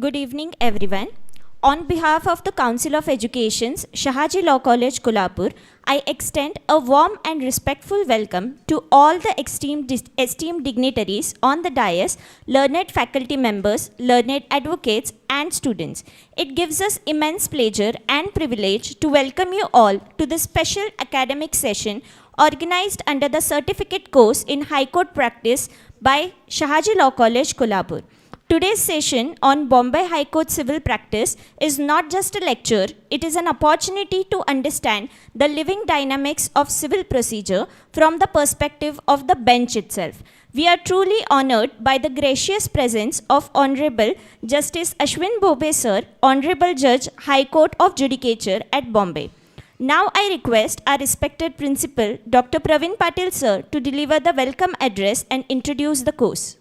Good evening, everyone. On behalf of the Council of Education's Shahaji Law College, Kolhapur, I extend a warm and respectful welcome to all the esteemed dignitaries on the dais, learned faculty members, learned advocates, and students. It gives us immense pleasure and privilege to welcome you all to this special academic session organized under the certificate course in High Court Practice by Shahaji Law College, Kolhapur. Today's session on Bombay High Court Civil Practice is not just a lecture, it is an opportunity to understand the living dynamics of civil procedure from the perspective of the bench itself. We are truly honored by the gracious presence of Honorable Justice Ashwin Bhobe Sir, Honorable Judge, High Court of Judicature at Bombay. Now I request our respected Principal, Dr. Praveen Patil Sir, to deliver the welcome address and introduce the course.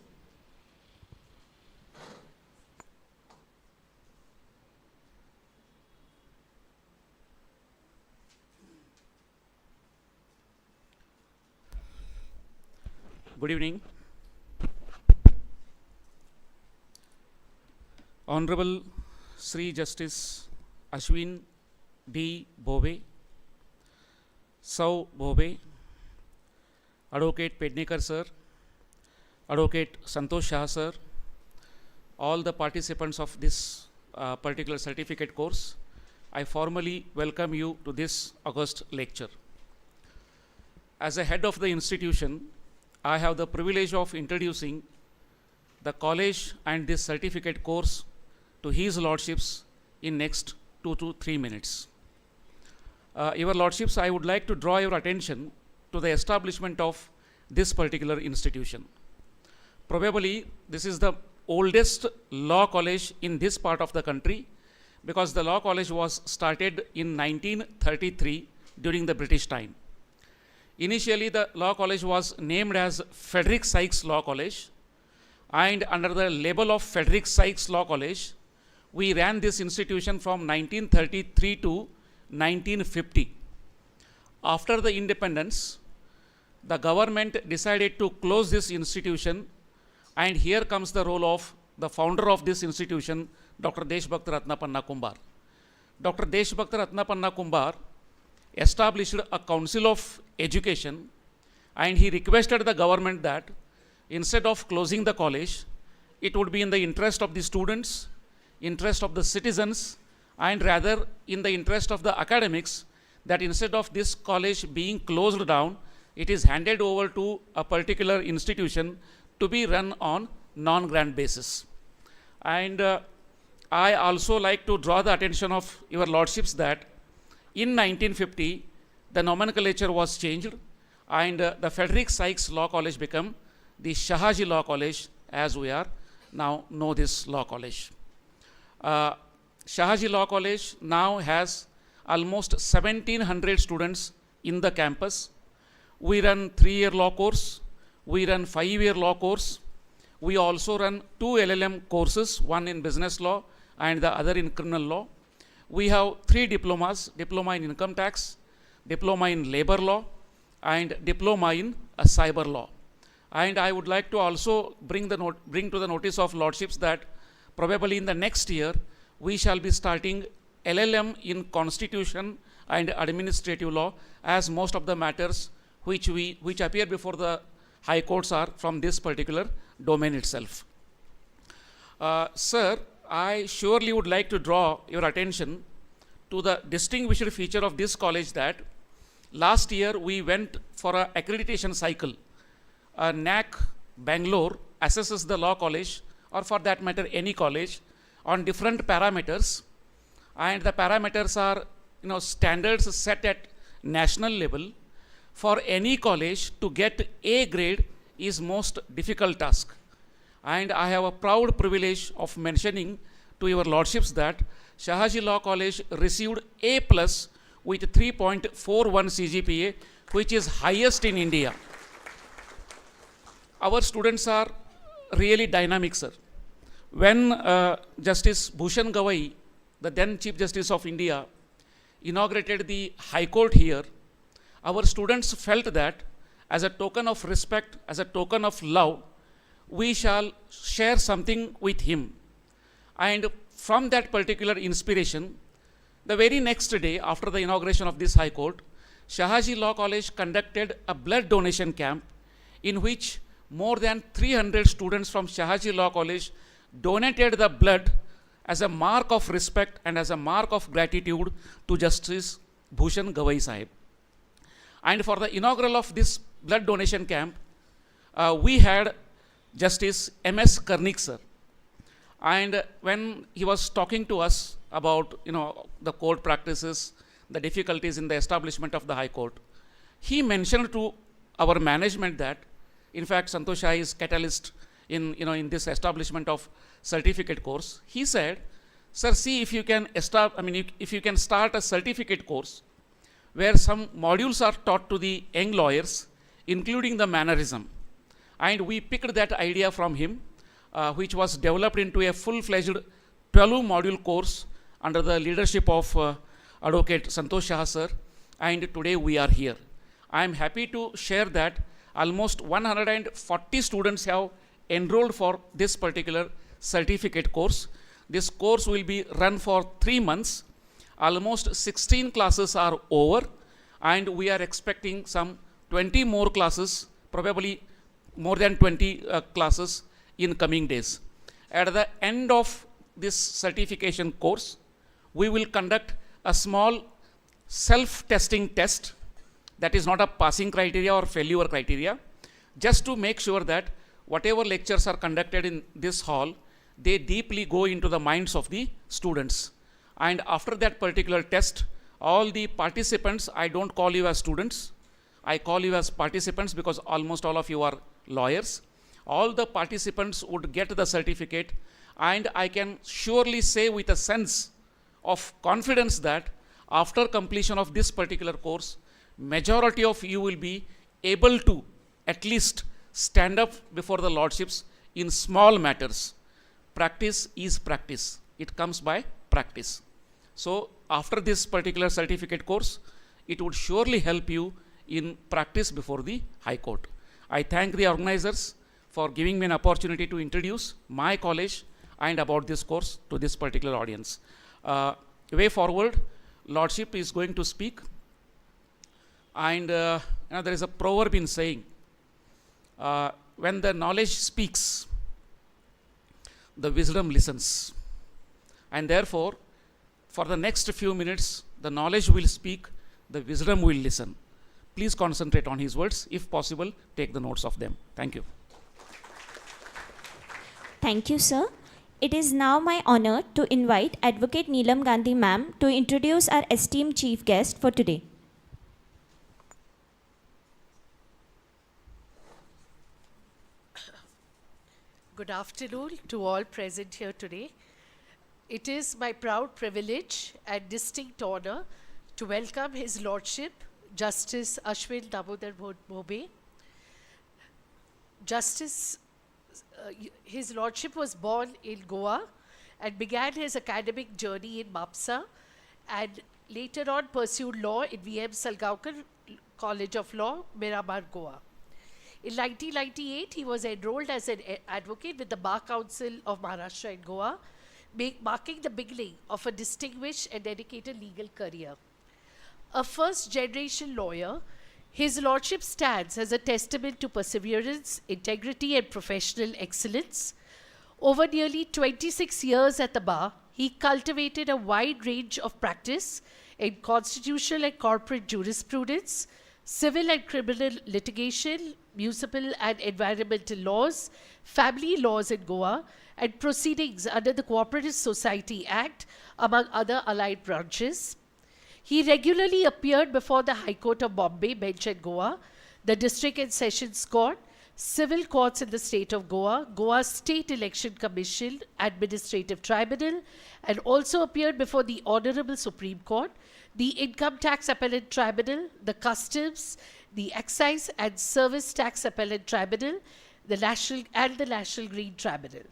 Good evening. Honorable Shri Justice Ashwin D. Bhobe, Sau Bhobe, Advocate Pednekar Sir, Advocate Santosh Shah Sir, all the participants of this particular certificate course, I formally welcome you to this august lecture. As a head of the institution, I have the privilege of introducing the college and this certificate course to His Lordships in next 2 to 3 minutes. Your Lordships, I would like to draw your attention to the establishment of this particular institution. Probably this is the oldest law college in this part of the country because the law college was started in 1933 during the British time. Initially, the law college was named as Frederick Sykes Law College, and under the label of Frederick Sykes Law College, we ran this institution from 1933 to 1950. After the independence, the government decided to close this institution, and here comes the role of the founder of this institution, Dr. Deshbhakt Ratnapanna Kumbar. Dr. Deshbhakt Ratnapanna Kumbar established a council of education, and he requested the government that instead of closing the college, it would be in the interest of the students, interest of the citizens, and rather in the interest of the academics, that instead of this college being closed down, it is handed over to a particular institution to be run on non-grant basis. And I also like to draw the attention of your lordships that in 1950, the nomenclature was changed, and the Frederick Sykes Law College became the Shahaji Law College, as we are now know this law college. Shahaji Law College now has almost 1700 students in the campus. We run 3-year law course, we run 5-year law course, we also run 2 LLM courses, one in business law and the other in criminal law. We have 3 diplomas, diploma in income tax, diploma in labor law, and diploma in cyber law. And I would like to also bring to the notice of lordships that probably in the next year, we shall be starting LLM in constitution and administrative law, as most of the matters which appear before the high courts are from this particular domain itself. Sir, I surely would like to draw your attention to the distinguished feature of this college that last year we went for an accreditation cycle. NAC Bangalore assesses the law college, or for that matter any college, on different parameters, and the parameters are standards set at national level. For any college to get A grade is most difficult task. And I have a proud privilege of mentioning to your lordships that Shahaji Law College received A+ with 3.41 CGPA, which is highest in India. Our students are really dynamic, sir. When Justice Bhushan Gawai, the then Chief Justice of India, inaugurated the High Court here, our students felt that as a token of respect, as a token of love, we shall share something with him. And from that particular inspiration, the very next day after the inauguration of this High Court, Shahaji Law College conducted a blood donation camp in which more than 300 students from Shahaji Law College donated the blood as a mark of respect and as a mark of gratitude to Justice Bhushan Gavai Sahib. And for the inaugural of this blood donation camp, we had Justice M.S. Karnik sir. And when he was talking to us about the court practices, the difficulties in the establishment of the High Court, he mentioned to our management that, in fact, Santosh Shah is catalyst in this establishment of certificate course. He said, "Sir, see if you can if you can start a certificate course where some modules are taught to the young lawyers, including the mannerism." And we picked that idea from him, which was developed into a full-fledged 12-module course under the leadership of Advocate Santosh Shah sir, and today we are here. I am happy to share that almost 140 students have enrolled for this particular certificate course. This course will be run for 3 months. Almost 16 classes are over, and we are expecting some 20 more classes, probably more than 20 classes in coming days. At the end of this certification course, we will conduct a small self-testing test that is not a passing criteria or failure criteria, just to make sure that whatever lectures are conducted in this hall, they deeply go into the minds of the students. And after that particular test, all the participants, I don't call you as students, I call you as participants because almost all of you are lawyers. All the participants would get the certificate, and I can surely say with a sense of confidence that after completion of this particular course, majority of you will be able to at least stand up before the lordships in small matters. Practice is practice. It comes by practice. So after this particular certificate course, it would surely help you in practice before the High Court. I thank the organizers for giving me an opportunity to introduce my college and about this course to this particular audience. Way forward, Lordship is going to speak. And there is a proverb in saying, when the knowledge speaks, the wisdom listens. And therefore, for the next few minutes, the knowledge will speak, the wisdom will listen. Please concentrate on his words. If possible, take the notes of them. Thank you. Thank you, sir. It is now my honor to invite Advocate Neelam Gandhi ma'am to introduce our esteemed chief guest for today. Good afternoon to all present here today. It is my proud privilege and distinct honor to welcome His Lordship, Justice Ashwin Bhobe. His Lordship was born in Goa and began his academic journey in Mapsa, and later on pursued law in V.M. Salgaonkar College of Law, Miramar, Goa. In 1998, he was enrolled as an advocate with the Bar Council of Maharashtra in Goa, marking the beginning of a distinguished and dedicated legal career. A first-generation lawyer, His Lordship stands as a testament to perseverance, integrity, and professional excellence. Over nearly 26 years at the bar, he cultivated a wide range of practice in constitutional and corporate jurisprudence, civil and criminal litigation, municipal and environmental laws, family laws in Goa, and proceedings under the Cooperative Society Act, among other allied branches. He regularly appeared before the High Court of Bombay, Bench at Goa, the District and Sessions Court, civil courts in the state of Goa, Goa State Election Commission, Administrative Tribunal, and also appeared before the Honorable Supreme Court, the Income Tax Appellate Tribunal, the Customs, the Excise and Service Tax Appellate Tribunal, the National Green Tribunal.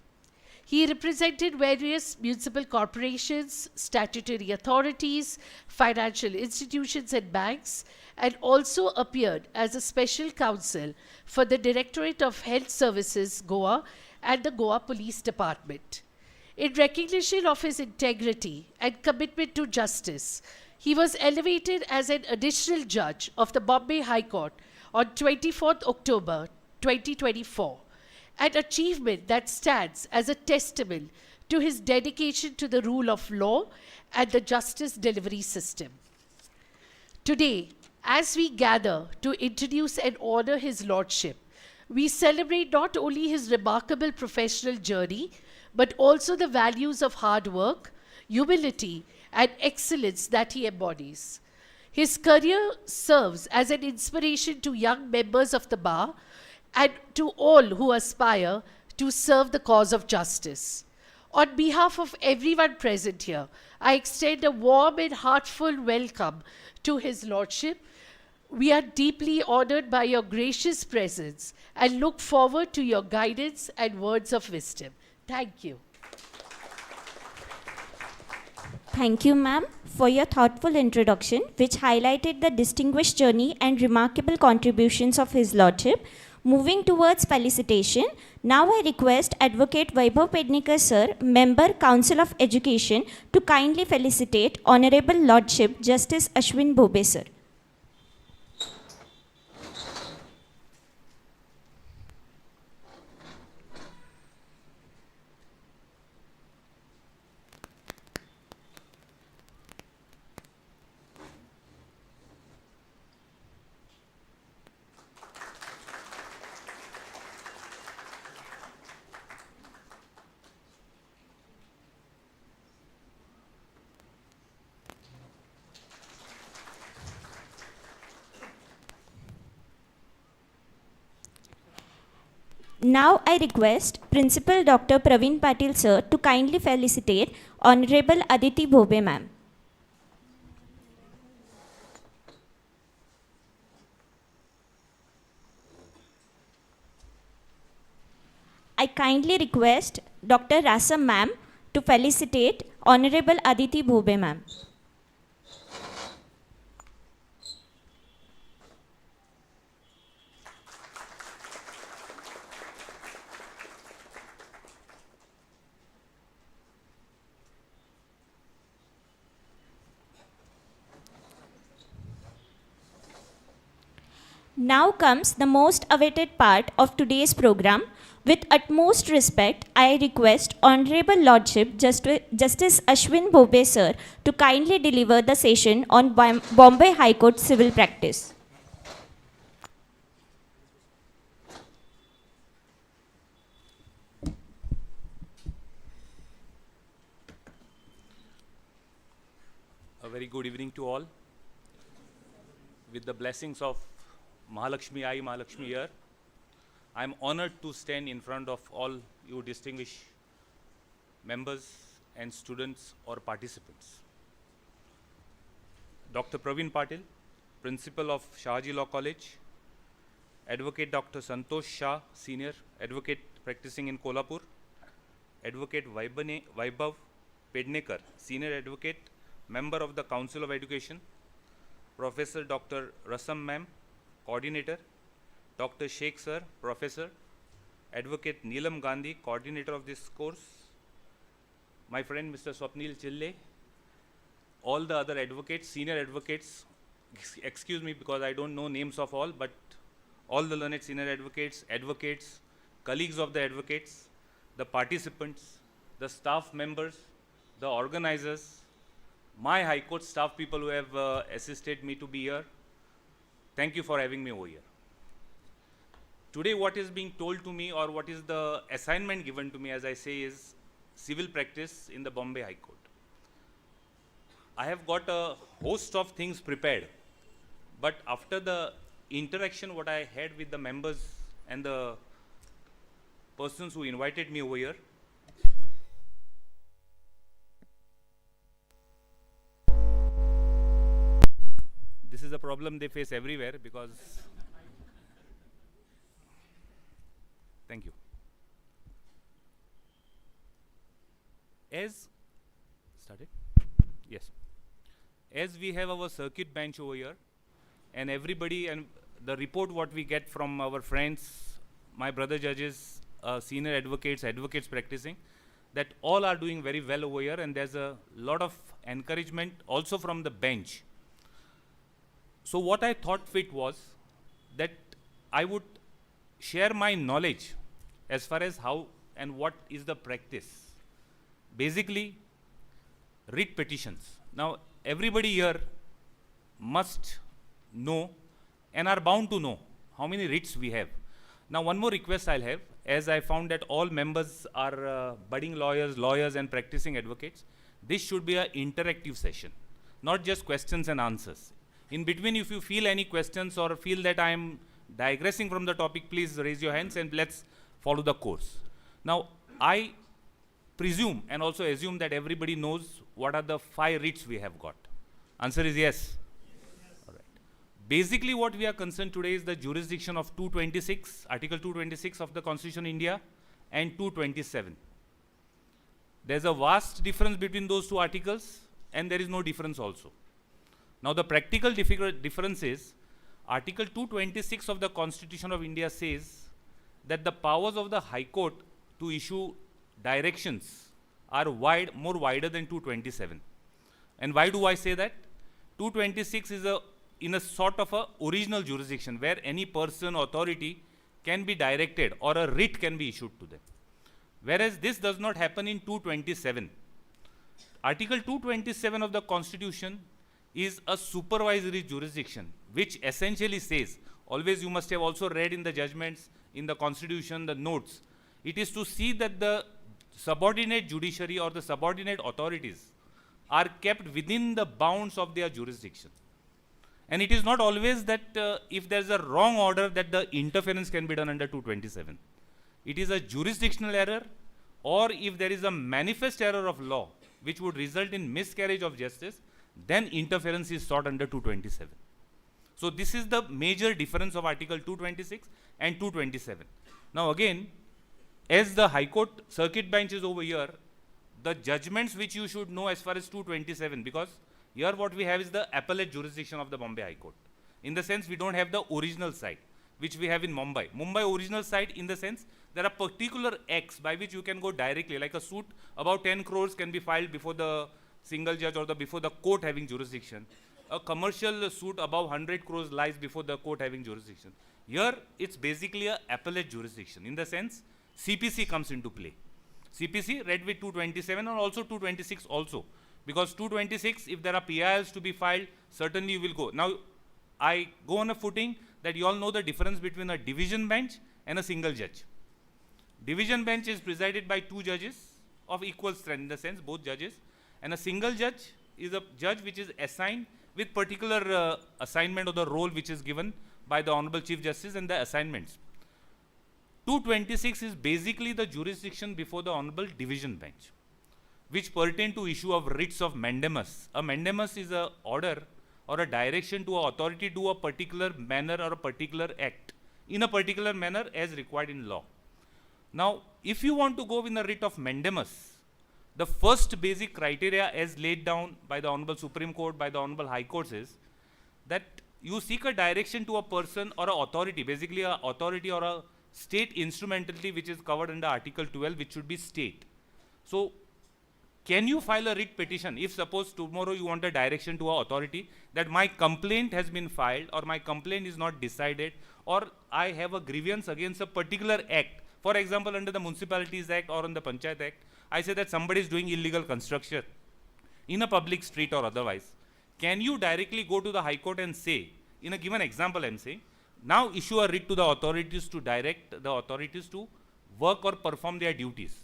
He represented various municipal corporations, statutory authorities, financial institutions and banks, and also appeared as a special counsel for the Directorate of Health Services, Goa, and the Goa Police Department. In recognition of his integrity and commitment to justice, he was elevated as an additional judge of the Bombay High Court on 24th October 2024, an achievement that stands as a testament to his dedication to the rule of law and the justice delivery system. Today, as we gather to introduce and honor his lordship, we celebrate not only his remarkable professional journey, but also the values of hard work, humility, and excellence that he embodies. His career serves as an inspiration to young members of the bar and to all who aspire to serve the cause of justice. On behalf of everyone present here, I extend a warm and heartfelt welcome to His Lordship. We are deeply honored by your gracious presence and look forward to your guidance and words of wisdom. Thank you. Thank you, ma'am, for your thoughtful introduction, which highlighted the distinguished journey and remarkable contributions of His Lordship. Moving towards felicitation, now I request Advocate Vaibhav Pednekar sir, Member Council of Education, to kindly felicitate Honorable Lordship Justice Ashwin Bhobe sir. Now I request Principal Dr. Praveen Patil sir to kindly felicitate Honorable Aditi Bhobe ma'am. I kindly request Dr. Rasam ma'am to felicitate Honorable Aditi Bhobe ma'am. Now comes the most awaited part of today's program. With utmost respect, I request Honorable Lordship Justice Ashwin Bhobe sir to kindly deliver the session on Bombay High Court Civil Practice. A very good evening to all. With the blessings of Mahalakshmi I, Mahalakshmi here, I am honored to stand in front of all you distinguished members and students or participants. Dr. Praveen Patil, Principal of Shahaji Law College, Advocate Dr. Santosh Shah, Senior Advocate practicing in Kolhapur, Advocate Vaibhav Pednekar, Senior Advocate, Member of the Council of Education, Professor Dr. Rasam Ma'am, Coordinator, Dr. Sheikh Sir, Professor, Advocate Neelam Gandhi, Coordinator of this course, my friend Mr. Swapnil Chille, all the other advocates, senior advocates, excuse me because I don't know names of all, but all the learned senior advocates, advocates, colleagues of the advocates, the participants, the staff members, the organizers, my High Court staff people who have assisted me to be here. Thank you for having me over here. Today what is being told to me or what is the assignment given to me, as I say, is civil practice in the Bombay High Court. I have got a host of things prepared, but after the interaction what I had with the members and the persons who invited me over here, this is a problem they face everywhere because, thank you. Yes. As we have our circuit bench over here and everybody and the report what we get from our friends, my brother judges, senior advocates, advocates practicing, that all are doing very well over here, and there's a lot of encouragement also from the bench. So what I thought fit was that I would share my knowledge as far as how and what is the practice. Basically, writ petitions. Now, everybody here must know and are bound to know how many writs we have. Now, one more request I'll have, as I found that all members are budding lawyers and practicing advocates. This should be an interactive session, not just questions and answers. In between, if you feel any questions or feel that I am digressing from the topic, please raise your hands and let's follow the course. Now, I presume and also assume that everybody knows what are the 5 writs we have got. Answer is yes. All right. Basically, what we are concerned today is the jurisdiction of 226, Article 226 of the Constitution of India and 227. There's a vast difference between those 2 articles, and there is no difference also. Now, the practical difference is Article 226 of the Constitution of India says that the powers of the High Court to issue directions are more wider than 227. And why do I say that? 226 is in a sort of a original jurisdiction where any person, authority can be directed or a writ can be issued to them. Whereas this does not happen in 227. Article 227 of the Constitution is a supervisory jurisdiction, which essentially says, always you must have also read in the judgments, in the Constitution, the notes, it is to see that the subordinate judiciary or the subordinate authorities are kept within the bounds of their jurisdiction. And it is not always that if there is a wrong order that the interference can be done under 227. It is a jurisdictional error, or if there is a manifest error of law which would result in miscarriage of justice, then interference is sought under 227. So this is the major difference of Article 226 and 227. Now again, as the High Court circuit bench is over here, the judgments which you should know as far as 227, because here what we have is the appellate jurisdiction of the Bombay High Court. In the sense, we don't have the original side, which we have in Mumbai. Mumbai original side, in the sense, there are particular acts by which you can go directly, like a suit about 10 crores can be filed before the single judge or before the court having jurisdiction. A commercial suit above 100 crores lies before the court having jurisdiction. Here, it's basically a appellate jurisdiction. In the sense, CPC comes into play. CPC read with 227 or also 226 also. Because 226, if there are PILs to be filed, certainly you will go. Now, I go on a footing that you all know the difference between a division bench and a single judge. Division bench is presided by 2 judges of equal strength, in the sense both judges. And a single judge is a judge which is assigned with particular assignment of the role which is given by the Honorable Chief Justice and the assignments. 226 is basically the jurisdiction before the Honorable Division Bench, which pertain to issue of writs of mandamus. A mandamus is an order or a direction to an authority to do a particular manner or a particular act in a particular manner as required in law. Now, if you want to go with a writ of mandamus, the first basic criteria as laid down by the Honorable Supreme Court, by the Honorable High Courts is that you seek a direction to a person or an authority, basically an authority or a state instrumentality which is covered under Article 12, which should be state. So, can you file a writ petition if suppose tomorrow you want a direction to an authority that my complaint has been filed or my complaint is not decided or I have a grievance against a particular act. For example, under the Municipalities Act or on the Panchayat Act, I say that somebody is doing illegal construction in a public street or otherwise. Can you directly go to the High Court and say, in a given example I am saying, now issue a writ to the authorities to direct the authorities to work or perform their duties?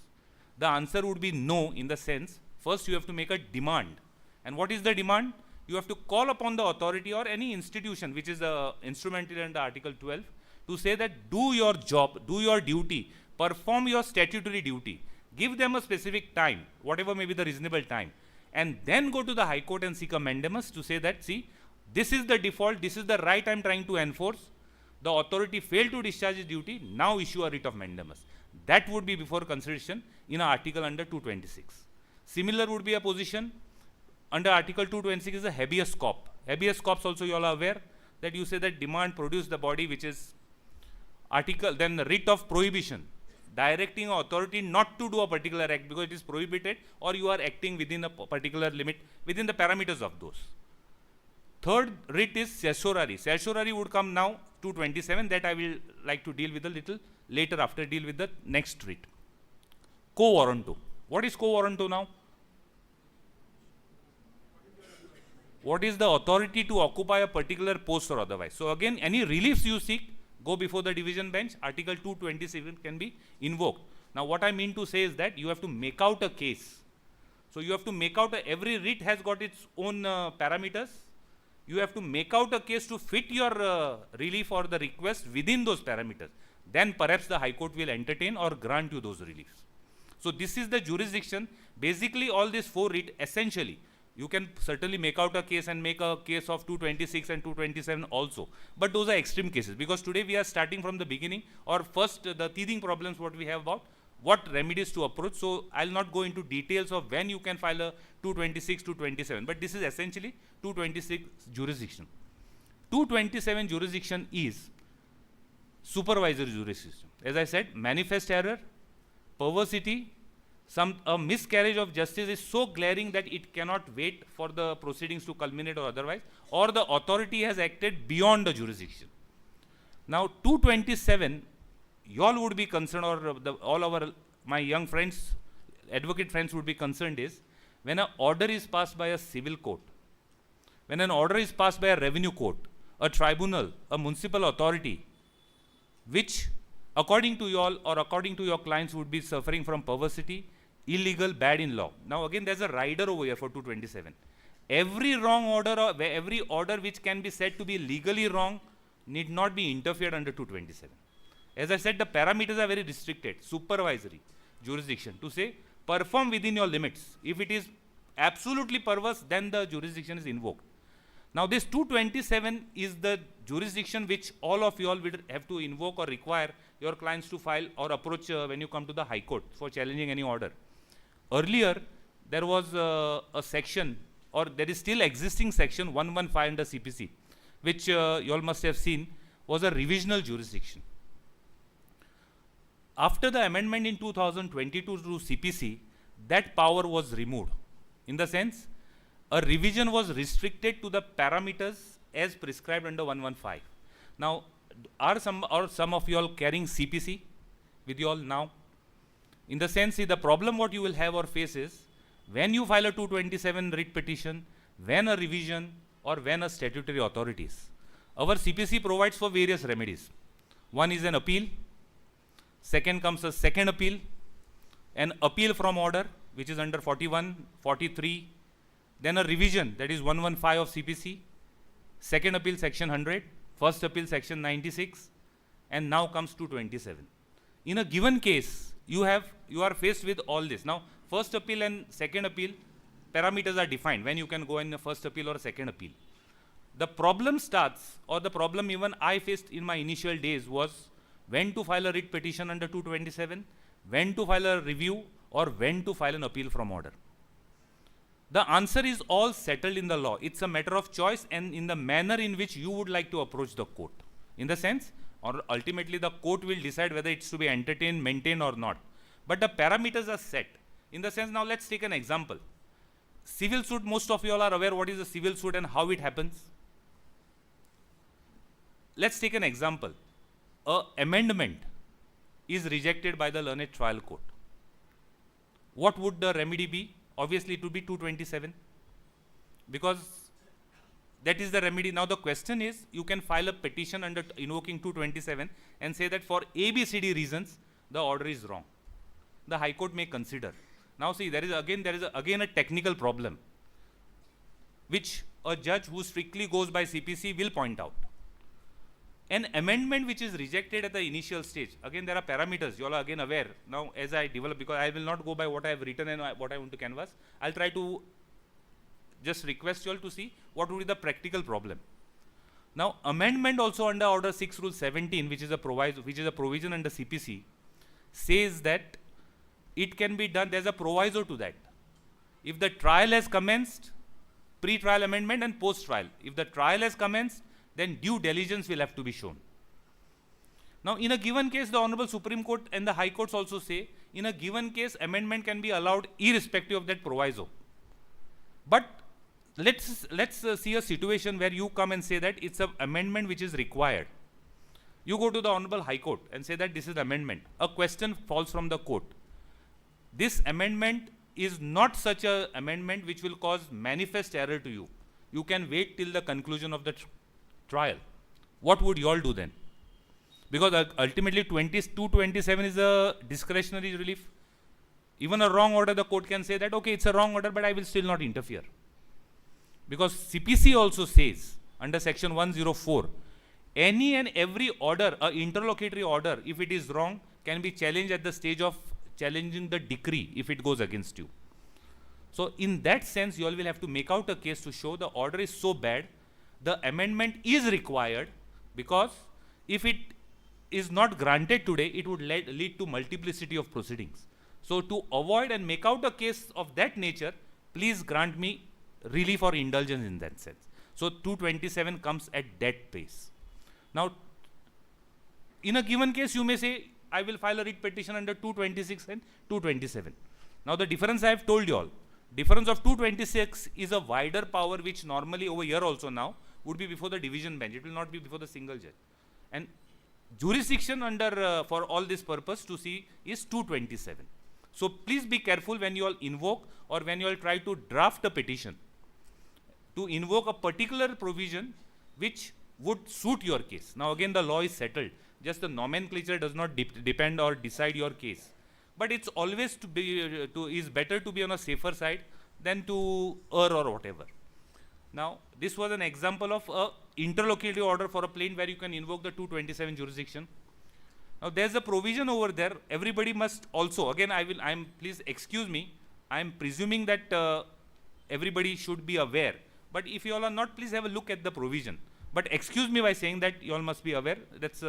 The answer would be no, in the sense, first you have to make a demand. And what is the demand? You have to call upon the authority or any institution which is instrumental under Article 12 to say that do your job, do your duty, perform your statutory duty, give them a specific time, whatever may be the reasonable time, and then go to the High Court and seek a mandamus to say that, see, this is the default, this is the right I am trying to enforce, the authority failed to discharge its duty, now issue a writ of mandamus. That would be before consideration in an article under 226. Similar would be a position under Article 226 is a habeas corpus. Habeas corpus also you all are aware that you say that demand produce the body which is article, then the writ of prohibition. directing an authority not to do a particular act because it is prohibited, or you are acting within a particular limit, within the parameters of those. Third writ is certiorari. Certiorari would come now, 227, that I will like to deal with a little later after deal with the next writ. Quo warranto. What is quo warranto now? What is the authority to occupy a particular post or otherwise? So again, any reliefs you seek, go before the division bench. Article 227 can be invoked. Now what I mean to say is that you have to make out a case. So you have to make out, every writ has got its own parameters. You have to make out a case to fit your relief or the request within those parameters. Then perhaps the High Court will entertain or grant you those reliefs. So this is the jurisdiction. Basically all these four writ, essentially, you can certainly make out a case and make a case of 226 and 227 also. But those are extreme cases, because today we are starting from the beginning, or first the teething problems what we have about what remedies to approach. So I'll not go into details of when you can file a 226 to 27, but this is essentially 226 jurisdiction. 227 jurisdiction is supervisory jurisdiction. As I said, manifest error, perversity, a miscarriage of justice is so glaring that it cannot wait for the proceedings to culminate or otherwise, or the authority has acted beyond the jurisdiction. Now 227, you all would be concerned, or my young friends, advocate friends would be concerned, is when an order is passed by a civil court, when an order is passed by a revenue court, a tribunal, a municipal authority, which according to you all or according to your clients would be suffering from perversity, illegal, bad in law. Now again, there's a rider over here for 227. Every wrong order, or every order which can be said to be legally wrong need not be interfered under 227. As I said, the parameters are very restricted. Supervisory jurisdiction, to say perform within your limits. If it is absolutely perverse, then the jurisdiction is invoked. Now this 227 is the jurisdiction which all of you all will have to invoke or require your clients to file or approach when you come to the High Court for challenging any order. Earlier, there was a section, or there is still existing section 115 under CPC, which you all must have seen, was a revisional jurisdiction. After the amendment in 2022 to CPC, that power was removed. In the sense, a revision was restricted to the parameters as prescribed under 115. Now, are some of you all carrying CPC with you all now? In the sense, see, the problem what you will have or face is, when you file a 227 writ petition, when a revision or when a statutory authorities, our CPC provides for various remedies. One is an appeal. Second comes a second appeal, an appeal from order, which is under 41, 43, then a revision, that is 115 of CPC, second appeal section 100, first appeal section 96, and now comes 227. In a given case, you are faced with all this. Now, first appeal and second appeal parameters are defined when you can go in a first appeal or a second appeal. The problem starts, or the problem even I faced in my initial days, was when to file a writ petition under 227, when to file a review, or when to file an appeal from order. The answer is all settled in the law. It's a matter of choice and in the manner in which you would like to approach the court. In the sense, or ultimately the court will decide whether it's to be entertained, maintained or not. But the parameters are set. In the sense, now let's take an example. Civil suit, most of you all are aware what is a civil suit and how it happens. Let's take an example. An amendment is rejected by the learned trial court. What would the remedy be? Obviously, it would be 227, because that is the remedy. Now, the question is, you can file a petition under invoking 227 and say that for ABCD reasons, the order is wrong. The High Court may consider. Now, see, there is again a technical problem, which a judge who strictly goes by CPC will point out. An amendment which is rejected at the initial stage, again there are parameters, you all are again aware. Now as I develop, because I will not go by what I have written and what I want to canvass, I'll try to just request you all to see what would be the practical problem. Now amendment also under Order 6 Rule 17, which is a provision under CPC, says that it can be done, there's a proviso to that. If the trial has commenced, pre-trial amendment and post-trial, if the trial has commenced, then due diligence will have to be shown. Now, in a given case, the Honorable Supreme Court and the High Courts also say, in a given case, amendment can be allowed irrespective of that proviso. But let's see a situation where you come and say that it's an amendment which is required. You go to the Honorable High Court and say that this is amendment. A question falls from the court. This amendment is not such an amendment which will cause manifest error to you. You can wait till the conclusion of the trial. What would you all do then? Because ultimately 227 is a discretionary relief. Even a wrong order, the court can say that, okay, it's a wrong order, but I will still not interfere. Because CPC also says, under section 104, any and every order, interlocutory order, if it is wrong, can be challenged at the stage of challenging the decree if it goes against you. So in that sense, you all will have to make out a case to show the order is so bad, the amendment is required, because if it is not granted today, it would lead to multiplicity of proceedings. So to avoid and make out a case of that nature, please grant me relief or indulgence in that sense. So 227 comes at that pace. Now, in a given case, you may say, I will file a writ petition under 226 and 227. Now, the difference I have told you all, difference of 226 is a wider power which normally over here also now would be before the division bench. It will not be before the single judge. And jurisdiction under for all this purpose to see is 227. So please be careful when you all invoke or when you all try to draft a petition to invoke a particular provision which would suit your case. Now again, the law is settled. Just the nomenclature does not depend or decide your case. But it's always is better to be on a safer side than to err or whatever. Now, this was an example of a interlocutory order for a plaint where you can invoke the 227 jurisdiction. Now, there's a provision over there. Everybody must also, again, please excuse me, I'm presuming that everybody should be aware. But if you all are not, please have a look at the provision. But excuse me by saying that you all must be aware. That's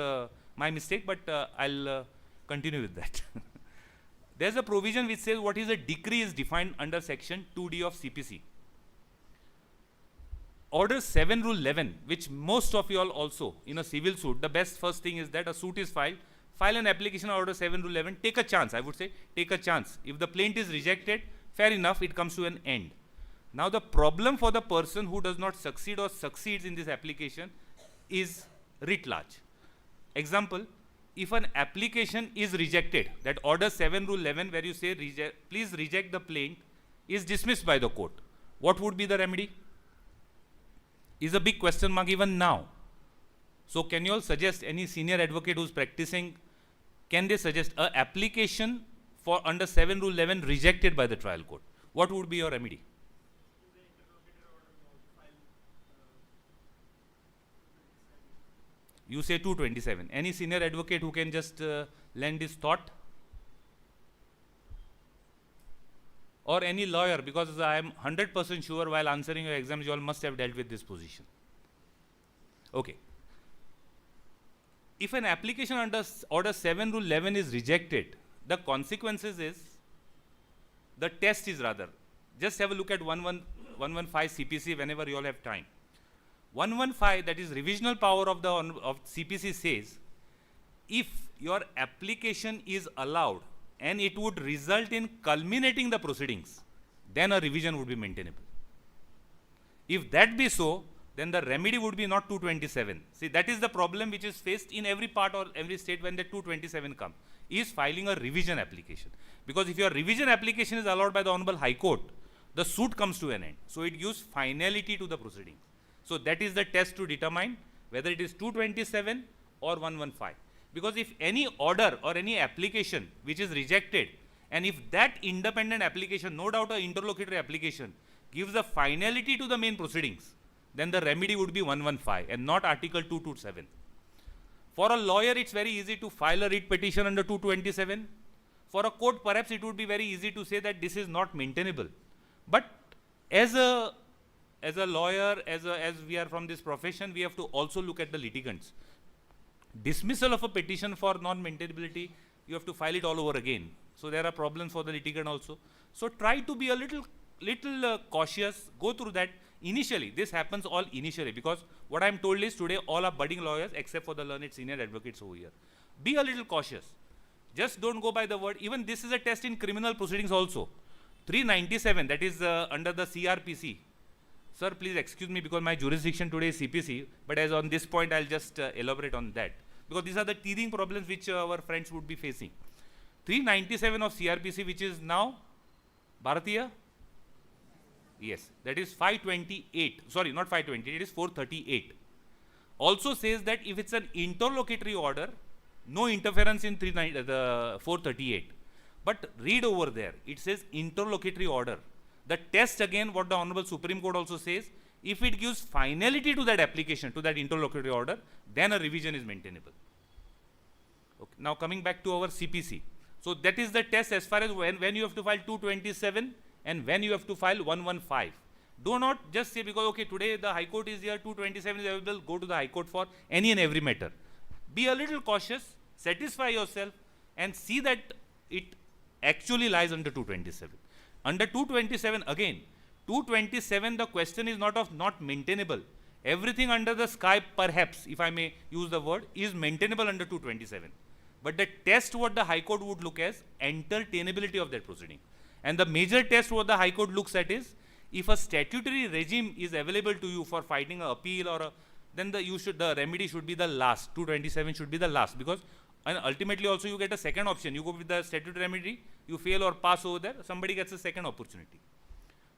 my mistake, but I'll continue with that. There's a provision which says what is a decree is defined under section 2D of CPC. Order 7 Rule 11, which most of you all also in a civil suit, the best first thing is that a suit is filed, file an application on Order 7 Rule 11, take a chance, I would say, take a chance. If the plaint is rejected, fair enough, it comes to an end. Now the problem for the person who does not succeed or succeeds in this application is writ large. Example, if an application is rejected, that Order 7 Rule 11 where you say please reject the plaint is dismissed by the court, what would be the remedy? Is a big question mark even now. So can you all suggest, any senior advocate who's practicing, can they suggest an application for under 7 Rule 11 rejected by the trial court? What would be your remedy? You say 227. Any senior advocate who can just lend his thought? Or any lawyer, because I am 100% sure while answering your exams, you all must have dealt with this position. Okay. If an application under Order 7 Rule 11 is rejected, the consequences is, the test is rather, just have a look at 115 CPC whenever you all have time. 115, that is revisional power of CPC, says if your application is allowed and it would result in culminating the proceedings, then a revision would be maintainable. If that be so, then the remedy would be not 227. See, that is the problem which is faced in every part or every state when the 227 come, is filing a revision application. Because if your revision application is allowed by the Hon'ble High Court, the suit comes to an end. So it gives finality to the proceedings. So that is the test to determine whether it is 227 or 115. Because if any order or any application which is rejected, and if that independent application, no doubt an interlocutory application, gives a finality to the main proceedings, then the remedy would be 115 and not Article 227. For a lawyer, it's very easy to file a writ petition under 227. For a court, perhaps it would be very easy to say that this is not maintainable. But as a lawyer, as we are from this profession, we have to also look at the litigants. Dismissal of a petition for non-maintainability, you have to file it all over again. So there are problems for the litigant also. So try to be a little cautious, go through that initially. This happens all initially, because what I am told is today all are budding lawyers except for the learned senior advocates over here. Be a little cautious. Just don't go by the word. Even this is a test in criminal proceedings also. 397, that is under the CRPC. Sir, please excuse me because my jurisdiction today is CPC, but as on this point, I'll just elaborate on that. Because these are the teething problems which our friends would be facing. 397 of CRPC, which is now Bharatiya? Yes, that is 528. Sorry, not 528, it is 438. Also says that if it's an interlocutory order, no interference in 438. But read over there, it says interlocutory order. The test again, what the Honorable Supreme Court also says, if it gives finality to that application, to that interlocutory order, then a revision is maintainable. Okay. Now coming back to our CPC. So that is the test as far as when you have to file 227 and when you have to file 115. Do not just say because, okay, today the High Court is here, 227 is available, go to the High Court for any and every matter. Be a little cautious, satisfy yourself and see that it actually lies under 227. Under 227 again, 227 the question is not maintainable. Everything under the sky perhaps, if I may use the word, is maintainable under 227. But the test what the High Court would look as entertainability of that proceeding. And the major test what the High Court looks at is if a statutory regime is available to you for fighting an appeal or then the remedy should be the last. 227 should be the last because and ultimately also you get a second option. You go with the statutory remedy, you fail or pass over there, somebody gets a second opportunity.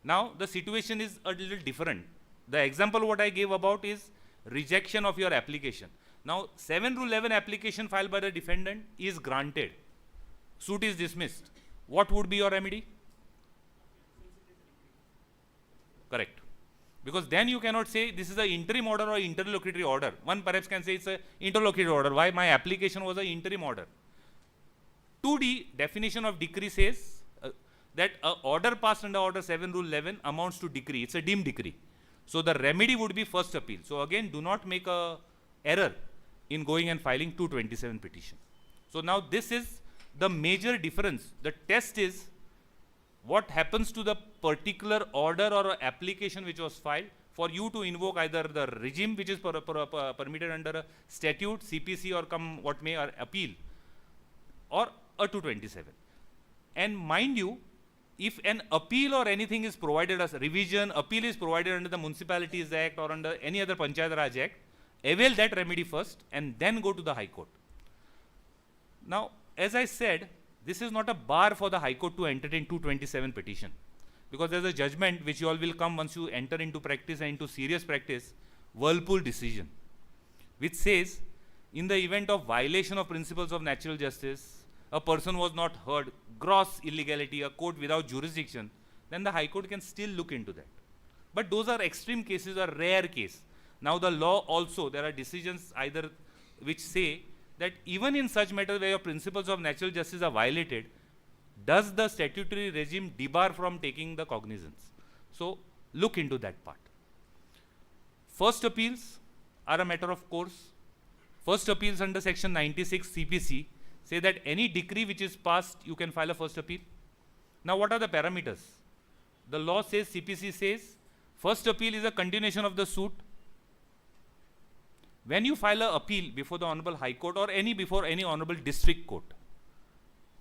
Now the situation is a little different. The example what I gave about is rejection of your application. Now 7 Rule 11 application filed by the defendant is granted. Suit is dismissed. What would be your remedy? Correct. Because then you cannot say this is an interim order or interlocutory order. One perhaps can say it's an interlocutory order. Why? My application was an interim order. 2D definition of decree says that an order passed under Order 7 Rule 11 amounts to decree. It's a deemed decree. So the remedy would be first appeal. So again, do not make a error in going and filing 227 petition. So now this is the major difference. The test is what happens to the particular order or application which was filed for you to invoke either the regime which is permitted under a statute, CPC or come what may or appeal or a 227. And mind you, if an appeal or anything is provided as revision, appeal is provided under the Municipalities Act or under any other Panchayat Raj Act, avail that remedy first and then go to the High Court. Now, as I said, this is not a bar for the High Court to entertain 227 petition because there is a judgment which you all will come once you enter into practice and into serious practice, Whirlpool decision, which says in the event of violation of principles of natural justice, a person was not heard, gross illegality, a court without jurisdiction, then the High Court can still look into that. But those are extreme cases or rare case. Now the law also, there are decisions either which say that even in such matters where your principles of natural justice are violated, does the statutory regime debar from taking the cognizance? So look into that part. First appeals are a matter of course. First appeals under section 96 CPC say that any decree which is passed, you can file a first appeal. Now what are the parameters? The law says, CPC says, first appeal is a continuation of the suit. When you file an appeal before the Honorable High Court or before any Honorable District Court,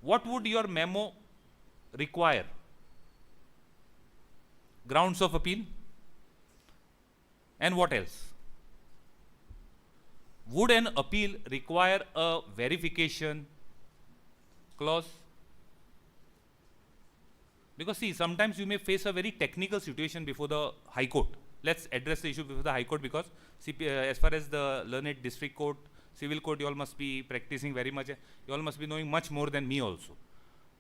what would your memo require? Grounds of appeal? And what else? Would an appeal require a verification clause? Because see, sometimes you may face a very technical situation before the High Court. Let's address the issue before the High Court because as far as the learned District Court, Civil Court, you all must be practicing very much. You all must be knowing much more than me also.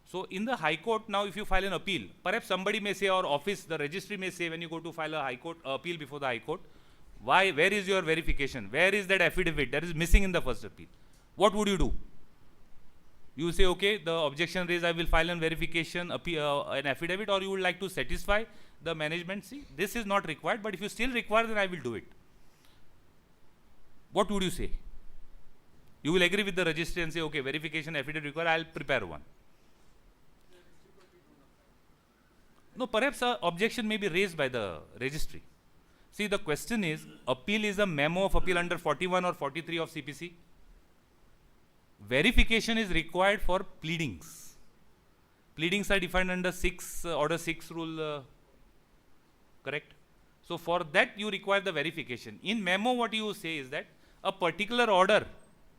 So in the High Court, now if you file an appeal, perhaps somebody may say, or office, the registry may say when you go to file a High Court appeal before the High Court, where is your verification? Where is that affidavit that is missing in the first appeal? What would you do? You say, okay, the objection raised, I will file an verification, an affidavit, or you would like to satisfy the management. See, this is not required, but if you still require, then I will do it. What would you say? You will agree with the registry and say, okay, verification affidavit required, I will prepare one. No, perhaps an objection may be raised by the registry. See, the question is, appeal is a memo of appeal under 41 or 43 of CPC. verification is required for pleadings. Pleadings are defined under order 6 rule, correct? So for that you require the verification. In memo what you say is that a particular order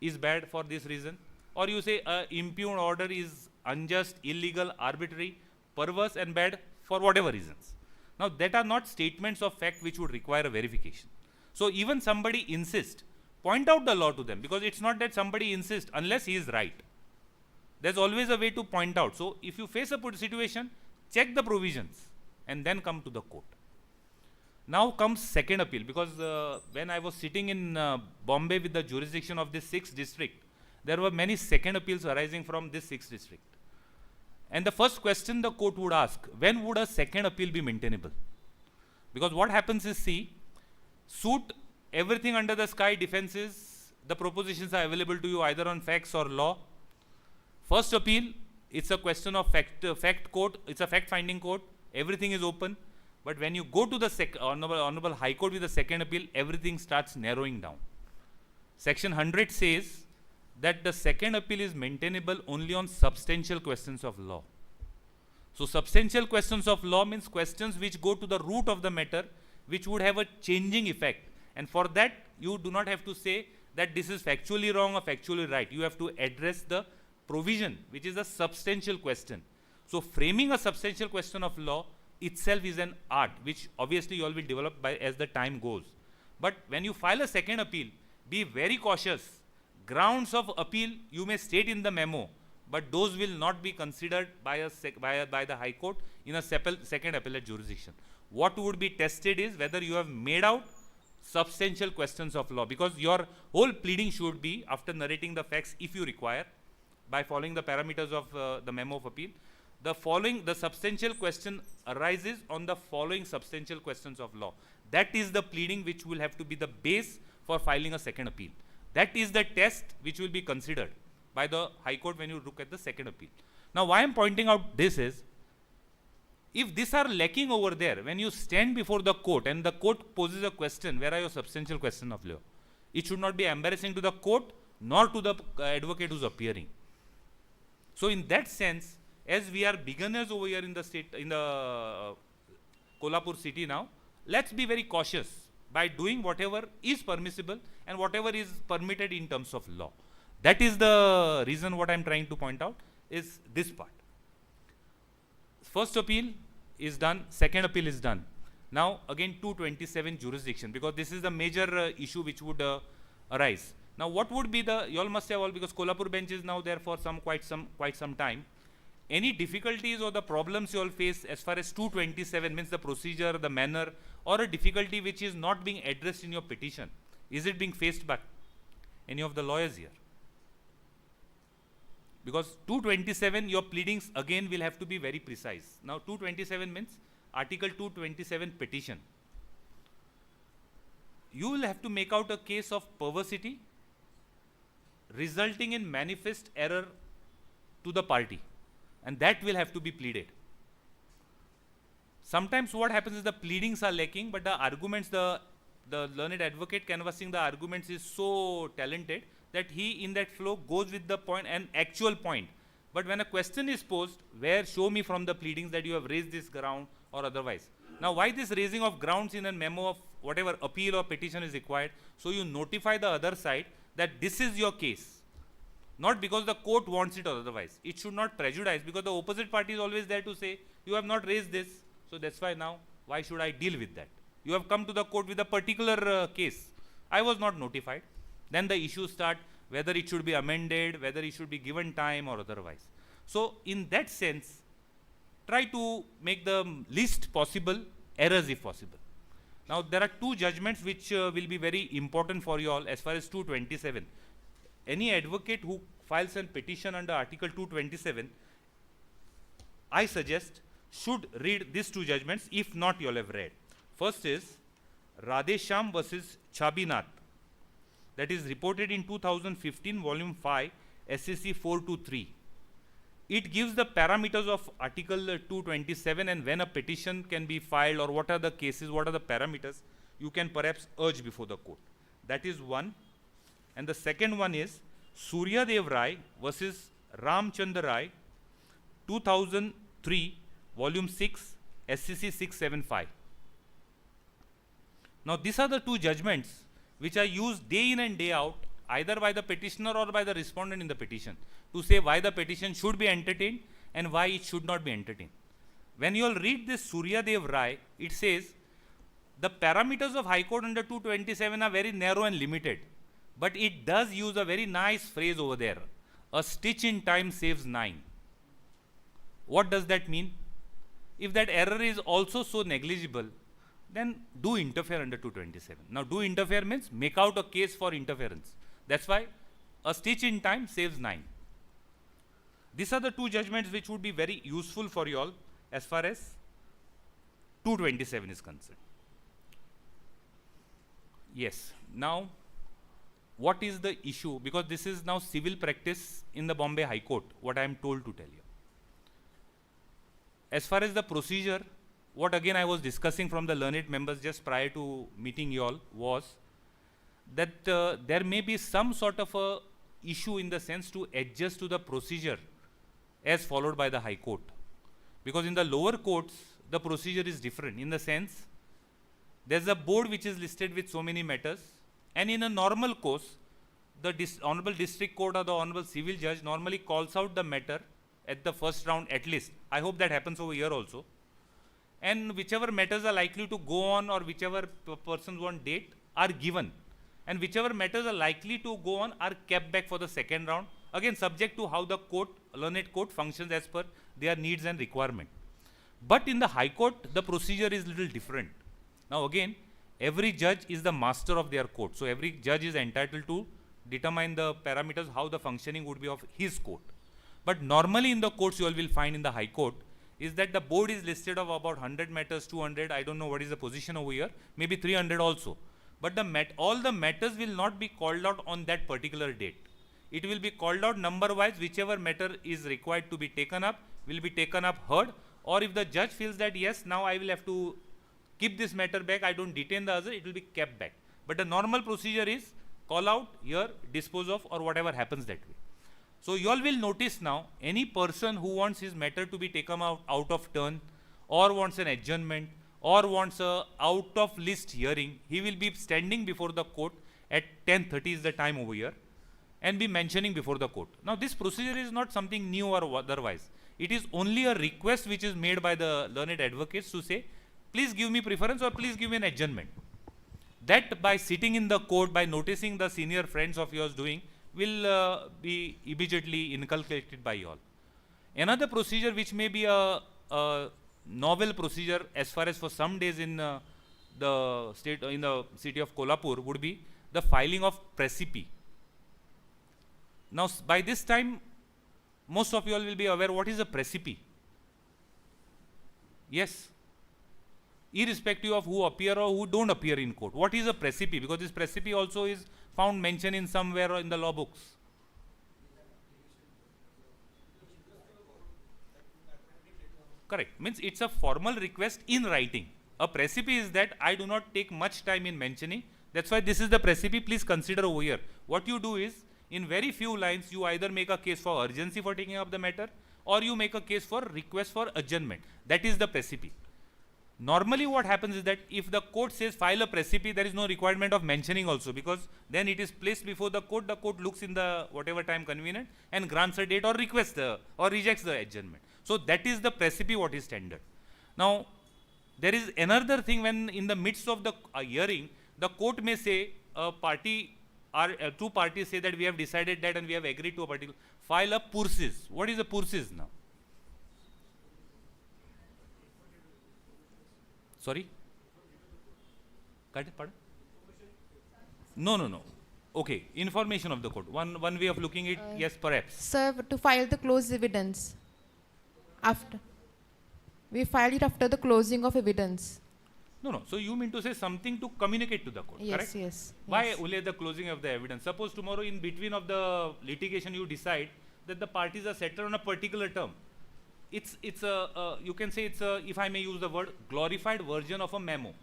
is bad for this reason, or you say a impugned order is unjust, illegal, arbitrary, perverse and bad for whatever reasons. Now that are not statements of fact which would require a verification. So even somebody insists, point out the law to them, because it's not that somebody insists unless he is right. There's always a way to point out. So if you face a situation, check the provisions and then come to the court. Now comes second appeal, because when I was sitting in Bombay with the jurisdiction of this 6th district, there were many second appeals arising from this 6th district. And the first question the court would ask, when would a second appeal be maintainable? Because what happens is, see, suit, everything under the sky, defenses, the propositions are available to you either on facts or law. First appeal, it's a question of fact court, it's a fact finding court, everything is open. But when you go to the Honorable High Court with the second appeal, everything starts narrowing down. Section 100 says that the second appeal is maintainable only on substantial questions of law. So substantial questions of law means questions which go to the root of the matter, which would have a changing effect. And for that, you do not have to say that this is factually wrong or factually right. You have to address the provision, which is a substantial question. So framing a substantial question of law itself is an art, which obviously you all will develop by as the time goes. But when you file a second appeal, be very cautious. Grounds of appeal you may state in the memo, but those will not be considered by the High Court in a second appellate jurisdiction. What would be tested is whether you have made out substantial questions of law, because your whole pleading should be, after narrating the facts if you require, by following the parameters of the memo of appeal, the substantial question arises on the following substantial questions of law. That is the pleading which will have to be the base for filing a second appeal. That is the test which will be considered by the High Court when you look at the second appeal. Now why I am pointing out this is, if these are lacking over there, when you stand before the court and the court poses a question, where are your substantial questions of law? It should not be embarrassing to the court nor to the advocate who is appearing. So in that sense, as we are beginners over here in the state, in the Kolhapur city now, let's be very cautious by doing whatever is permissible and whatever is permitted in terms of law. That is the reason what I am trying to point out is this part. First appeal is done, second appeal is done. Now again 227 jurisdiction, because this is the major issue which would arise. Now what would be the, you all must have all, because Kolhapur bench is now there for quite some time. Any difficulties or the problems you all face as far as 227 means the procedure, the manner, or a difficulty which is not being addressed in your petition, is it being faced by any of the lawyers here? Because 227, your pleadings again will have to be very precise. Now 227 means Article 227 petition. You will have to make out a case of perversity resulting in manifest error to the party, and that will have to be pleaded. Sometimes what happens is the pleadings are lacking, but the arguments, the learned advocate canvassing the arguments is so talented that he in that flow goes with the point, an actual point. But when a question is posed, where show me from the pleadings that you have raised this ground or otherwise. Now why this raising of grounds in a memo of whatever appeal or petition is required? So you notify the other side that this is your case. Not because the court wants it or otherwise. It should not prejudice, because the opposite party is always there to say, you have not raised this, so that's why now, why should I deal with that? You have come to the court with a particular case. I was not notified. Then the issues start, whether it should be amended, whether it should be given time or otherwise. So in that sense, try to make the least possible errors if possible. Now there are two judgments which will be very important for you all as far as 227. Any advocate who files a petition under Article 227, I suggest should read these two judgments, if not you all have read. First is Radhesham versus Chabinath, that is reported in 2015 volume 5 SCC 423. It gives the parameters of Article 227 and when a petition can be filed, or what are the cases, what are the parameters you can perhaps urge before the court. That is one. And the second one is Surya Dev Rai versus Ramchandra Rai, 2003, volume 6, SCC 675. Now these are the two judgments which are used day in and day out, either by the petitioner or by the respondent in the petition, to say why the petition should be entertained and why it should not be entertained. When you all read this Surya Dev Rai, it says the parameters of High Court under 227 are very narrow and limited, but it does use a very nice phrase over there. A stitch in time saves 9. What does that mean? If that error is also so negligible, then do interfere under 227. Now do interfere means make out a case for interference. That's why a stitch in time saves 9. These are the two judgments which would be very useful for you all as far as 227 is concerned. Yes, now what is the issue? Because this is now civil practice in the Bombay High Court, what I am told to tell you. As far as the procedure, what again I was discussing from the learned members just prior to meeting you all was that there may be some sort of a issue in the sense to adjust to the procedure as followed by the High Court. Because in the lower courts, the procedure is different in the sense there's a board which is listed with so many matters, and in a normal course, the Honorable District Court or the Honorable Civil Judge normally calls out the matter at the first round at least. I hope that happens over here also. And whichever matters are likely to go on or whichever persons want date are given. And whichever matters are likely to go on are kept back for the second round. Again, subject to how the court, learned court functions as per their needs and requirement. But in the High Court, the procedure is little different. Now again, every judge is the master of their court. So every judge is entitled to determine the parameters, how the functioning would be of his court. But normally in the courts you all will find in the High Court is that the board is listed of about 100 matters, 200, I don't know what is the position over here, maybe 300 also. But all the matters will not be called out on that particular date. It will be called out number wise, whichever matter is required to be taken up, will be taken up, heard, or if the judge feels that yes, now I will have to keep this matter back, I don't detain the other, it will be kept back. But the normal procedure is call out, here, dispose of, or whatever happens that way. So you all will notice now, any person who wants his matter to be taken out of turn, or wants an adjournment, or wants a out of list hearing, he will be standing before the court at 10:30 is the time over here, and be mentioning before the court. Now this procedure is not something new or otherwise. It is only a request which is made by the learned advocates to say, please give me preference or please give me an adjournment. That by sitting in the court, by noticing the senior friends of yours doing, will be immediately inculcated by you all. Another procedure which may be a novel procedure as far as for some days in the city of Kolhapur would be the filing of precipi. Now by this time, most of you all will be aware what is a precipi. Yes. Irrespective of who appear or who don't appear in court. What is a precipi? Because this precipi also is found mentioned in somewhere or in the law books. Correct. Means it's a formal request in writing. A precipi is that I do not take much time in mentioning. That's why this is the precipi. Please consider over here. What you do is, in very few lines, you either make a case for urgency for taking up the matter, or you make a case for request for adjournment. That is the precipi. Normally what happens is that if the court says file a precipi, there is no requirement of mentioning also, because then it is placed before the court looks in the whatever time convenient and grants a date or requests or rejects the adjournment. So that is the precipi what is standard. Now there is another thing when in the midst of the hearing, the court may say a party or two parties say that we have decided that and we have agreed to a particular, file a purses. What is a purses now? Sorry? Pardon? No. Okay, information of the court. One way of looking at it, yes, perhaps. Sir, to file the closed evidence. After. We filed it after the closing of evidence. No. So you mean to say something to communicate to the court, Yes, correct? yes. Why yes. only the closing of the evidence? Suppose tomorrow in between of the litigation you decide that the parties are settled on a particular term. It's a you can say it's a, if I may use the word, glorified version of a memo.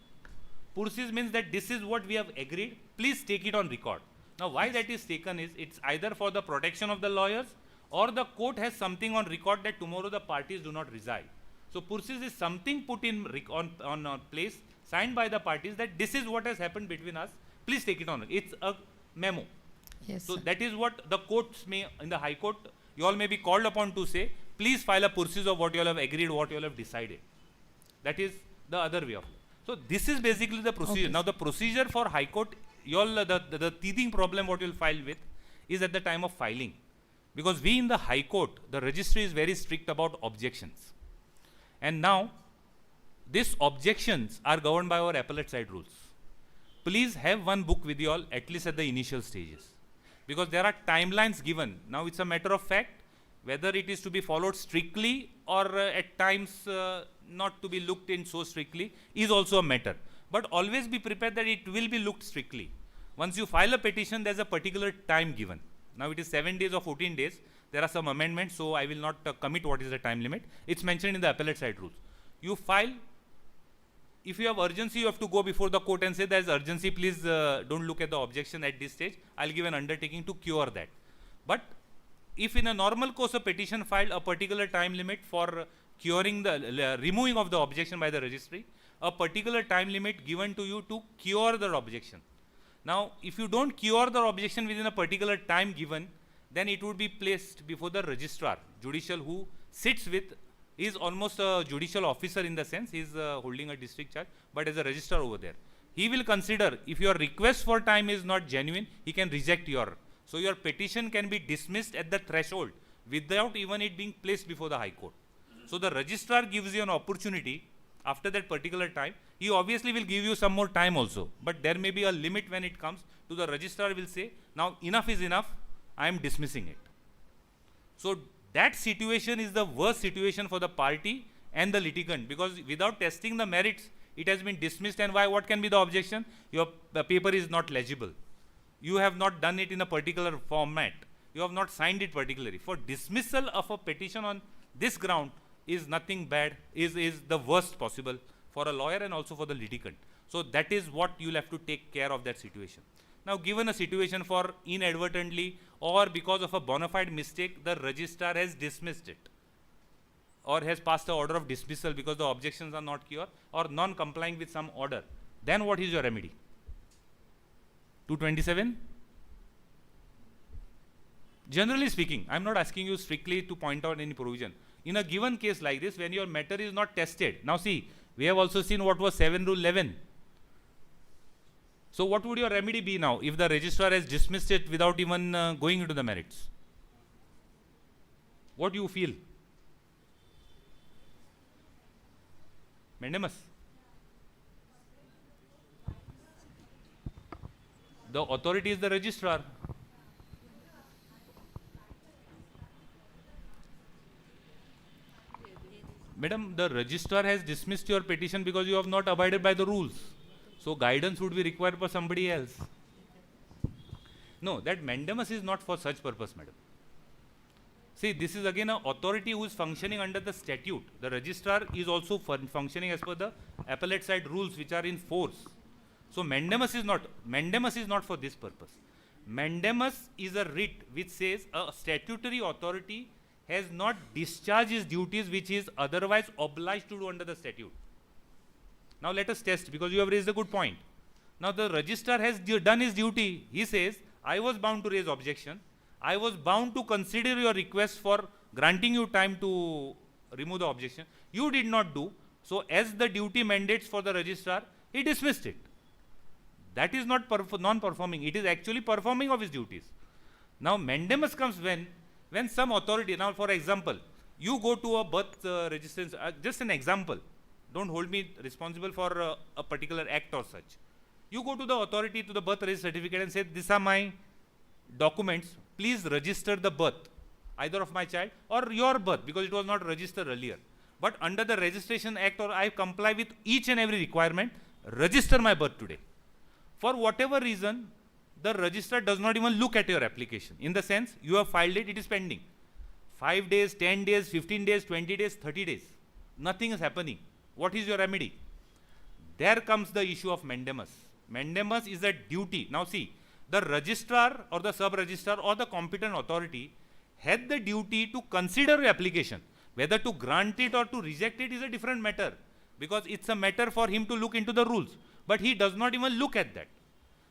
Purses means that this is what we have agreed, please take it on record. Now, why that is taken is, it's either for the protection of the lawyers, or the court has something on record that tomorrow the parties do not reside. So, pursues is something put in on place, signed by the parties, that this is what has happened between us, please take it on. It's a memo. Yes, So sir. that is what the courts may, in the High Court, you all may be called upon to say, please file a pursuit of what you all have agreed, what you all have decided. That is the other way of. So this is basically the procedure. Okay. Now the procedure for High Court, you all, the teething problem what you will file with is at the time of filing. Because we in the High Court, the registry is very strict about objections. And now, these objections are governed by our appellate side rules. Please have one book with you all, at least at the initial stages. Because there are timelines given. Now it's a matter of fact, whether it is to be followed strictly or at times not to be looked in so strictly is also a matter. But always be prepared that it will be looked strictly. Once you file a petition, there's a particular time given. Now it is 7 days or 14 days. There are some amendments, so I will not commit what is the time limit. It's mentioned in the appellate side rules. You file. If you have urgency, you have to go before the court and say there is urgency, please don't look at the objection at this stage. I'll give an undertaking to cure that. But if in a normal course of petition filed, a particular time limit for curing the, removing of the objection by the registry, a particular time limit given to you to cure the objection. Now, if you don't cure the objection within a particular time given, then it would be placed before the registrar, judicial, who sits with, is almost a judicial officer in the sense, he is holding a district charge, but as a registrar over there. He will consider, if your request for time is not genuine, he can reject your. So your petition can be dismissed at the threshold without even it being placed before the High Court. So the registrar gives you an opportunity after that particular time. He obviously will give you some more time also, but there may be a limit when it comes to the registrar will say, now enough is enough, I am dismissing it. So that situation is the worst situation for the party and the litigant, because without testing the merits, it has been dismissed. And why? What can be the objection? Your paper is not legible. You have not done it in a particular format. You have not signed it particularly. For dismissal of a petition on this ground is nothing bad, is the worst possible for a lawyer and also for the litigant. So that is what you will have to take care of that situation. Now, given a situation for inadvertently or because of a bona fide mistake, the registrar has dismissed it or has passed an order of dismissal because the objections are not cured or non-complying with some order, then what is your remedy? 227? Generally speaking, I am not asking you strictly to point out any provision. In a given case like this, when your matter is not tested, now see, we have also seen what was 7 Rule 11. So what would your remedy be now if the registrar has dismissed it without even going into the merits? What do you feel? Mandamus? The authority is the registrar. Madam, the registrar has dismissed your petition because you have not abided by the rules. So guidance would be required for somebody else. No, that mandamus is not for such purpose, madam. See, this is again an authority who is functioning under the statute. The registrar is also functioning as per the appellate side rules which are in force. So mandamus is not for this purpose. Mandamus is a writ which says a statutory authority has not discharged his duties which he is otherwise obliged to do under the statute. Now let us test, because you have raised a good point. Now the registrar has done his duty. He says, I was bound to raise objection. I was bound to consider your request for granting you time to remove the objection. You did not do. So as the duty mandates for the registrar, he dismissed it. That is not non-performing. It is actually performing of his duties. Now mandamus comes when some authority, now for example, you go to a birth registrance, just an example. Don't hold me responsible for a particular act or such. You go to the authority, to the birth registration certificate and say, these are my documents, please register the birth, either of my child or your birth, because it was not registered earlier. But under the registration act, or I comply with each and every requirement, register my birth today. For whatever reason, the registrar does not even look at your application. In the sense, you have filed it, it is pending. 5 days, 10 days, 15 days, 20 days, 30 days. Nothing is happening. What is your remedy? There comes the issue of mandamus. Mandamus is a duty. Now see, the registrar or the sub-registrar or the competent authority had the duty to consider your application. Whether to grant it or to reject it is a different matter, because it's a matter for him to look into the rules. But he does not even look at that.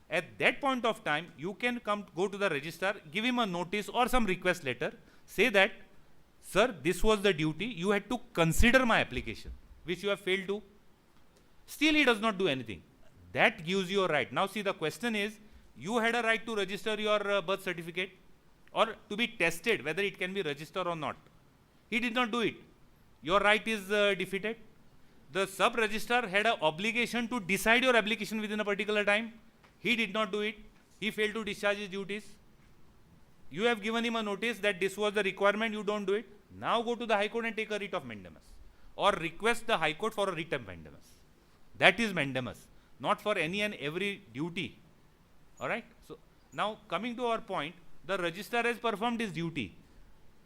At that point of time, you can go to the registrar, give him a notice or some request letter, say that, sir, this was the duty, you had to consider my application, which you have failed to. Still he does not do anything. That gives you a right. Now see, the question is, you had a right to register your birth certificate or to be tested whether it can be registered or not. He did not do it. Your right is defeated. The sub-registrar had an obligation to decide your application within a particular time. He did not do it. He failed to discharge his duties. You have given him a notice that this was the requirement, you don't do it. Now go to the High Court and take a writ of mandamus, or request the High Court for a writ of mandamus. That is mandamus, not for any and every duty. Alright? So now coming to our point, the registrar has performed his duty.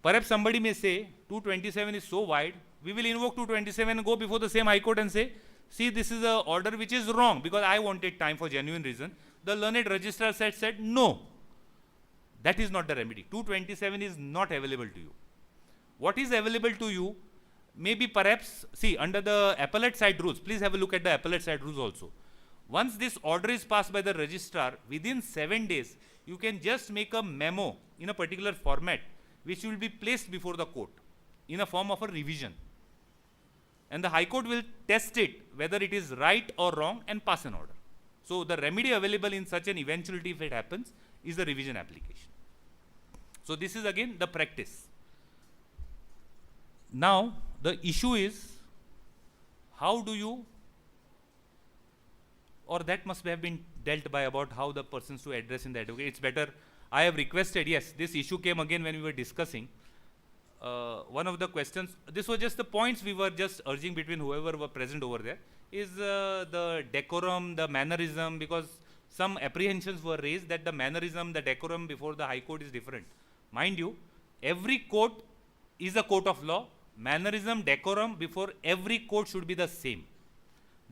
Perhaps somebody may say 227 is so wide, we will invoke 227 and go before the same High Court and say, see, this is an order which is wrong because I wanted time for genuine reason. The learned registrar said no. That is not the remedy. 227 is not available to you. What is available to you? Maybe perhaps, see, under the appellate side rules, please have a look at the appellate side rules also. Once this order is passed by the registrar, within 7 days, you can just make a memo in a particular format, which will be placed before the court in a form of a revision. And the High Court will test it, whether it is right or wrong, and pass an order. So the remedy available in such an eventuality, if it happens, is the revision application. So this is again the practice. Now the issue is, how do you, or that must have been dealt by about how the persons to address in the advocate. It's better, I have requested, yes, this issue came again when we were discussing. One of the questions, this was just the points we were just urging between whoever were present over there, is the decorum, the mannerism, because some apprehensions were raised that the mannerism, the decorum before the High Court is different. Mind you, every court is a court of law. Mannerism, decorum before every court should be the same.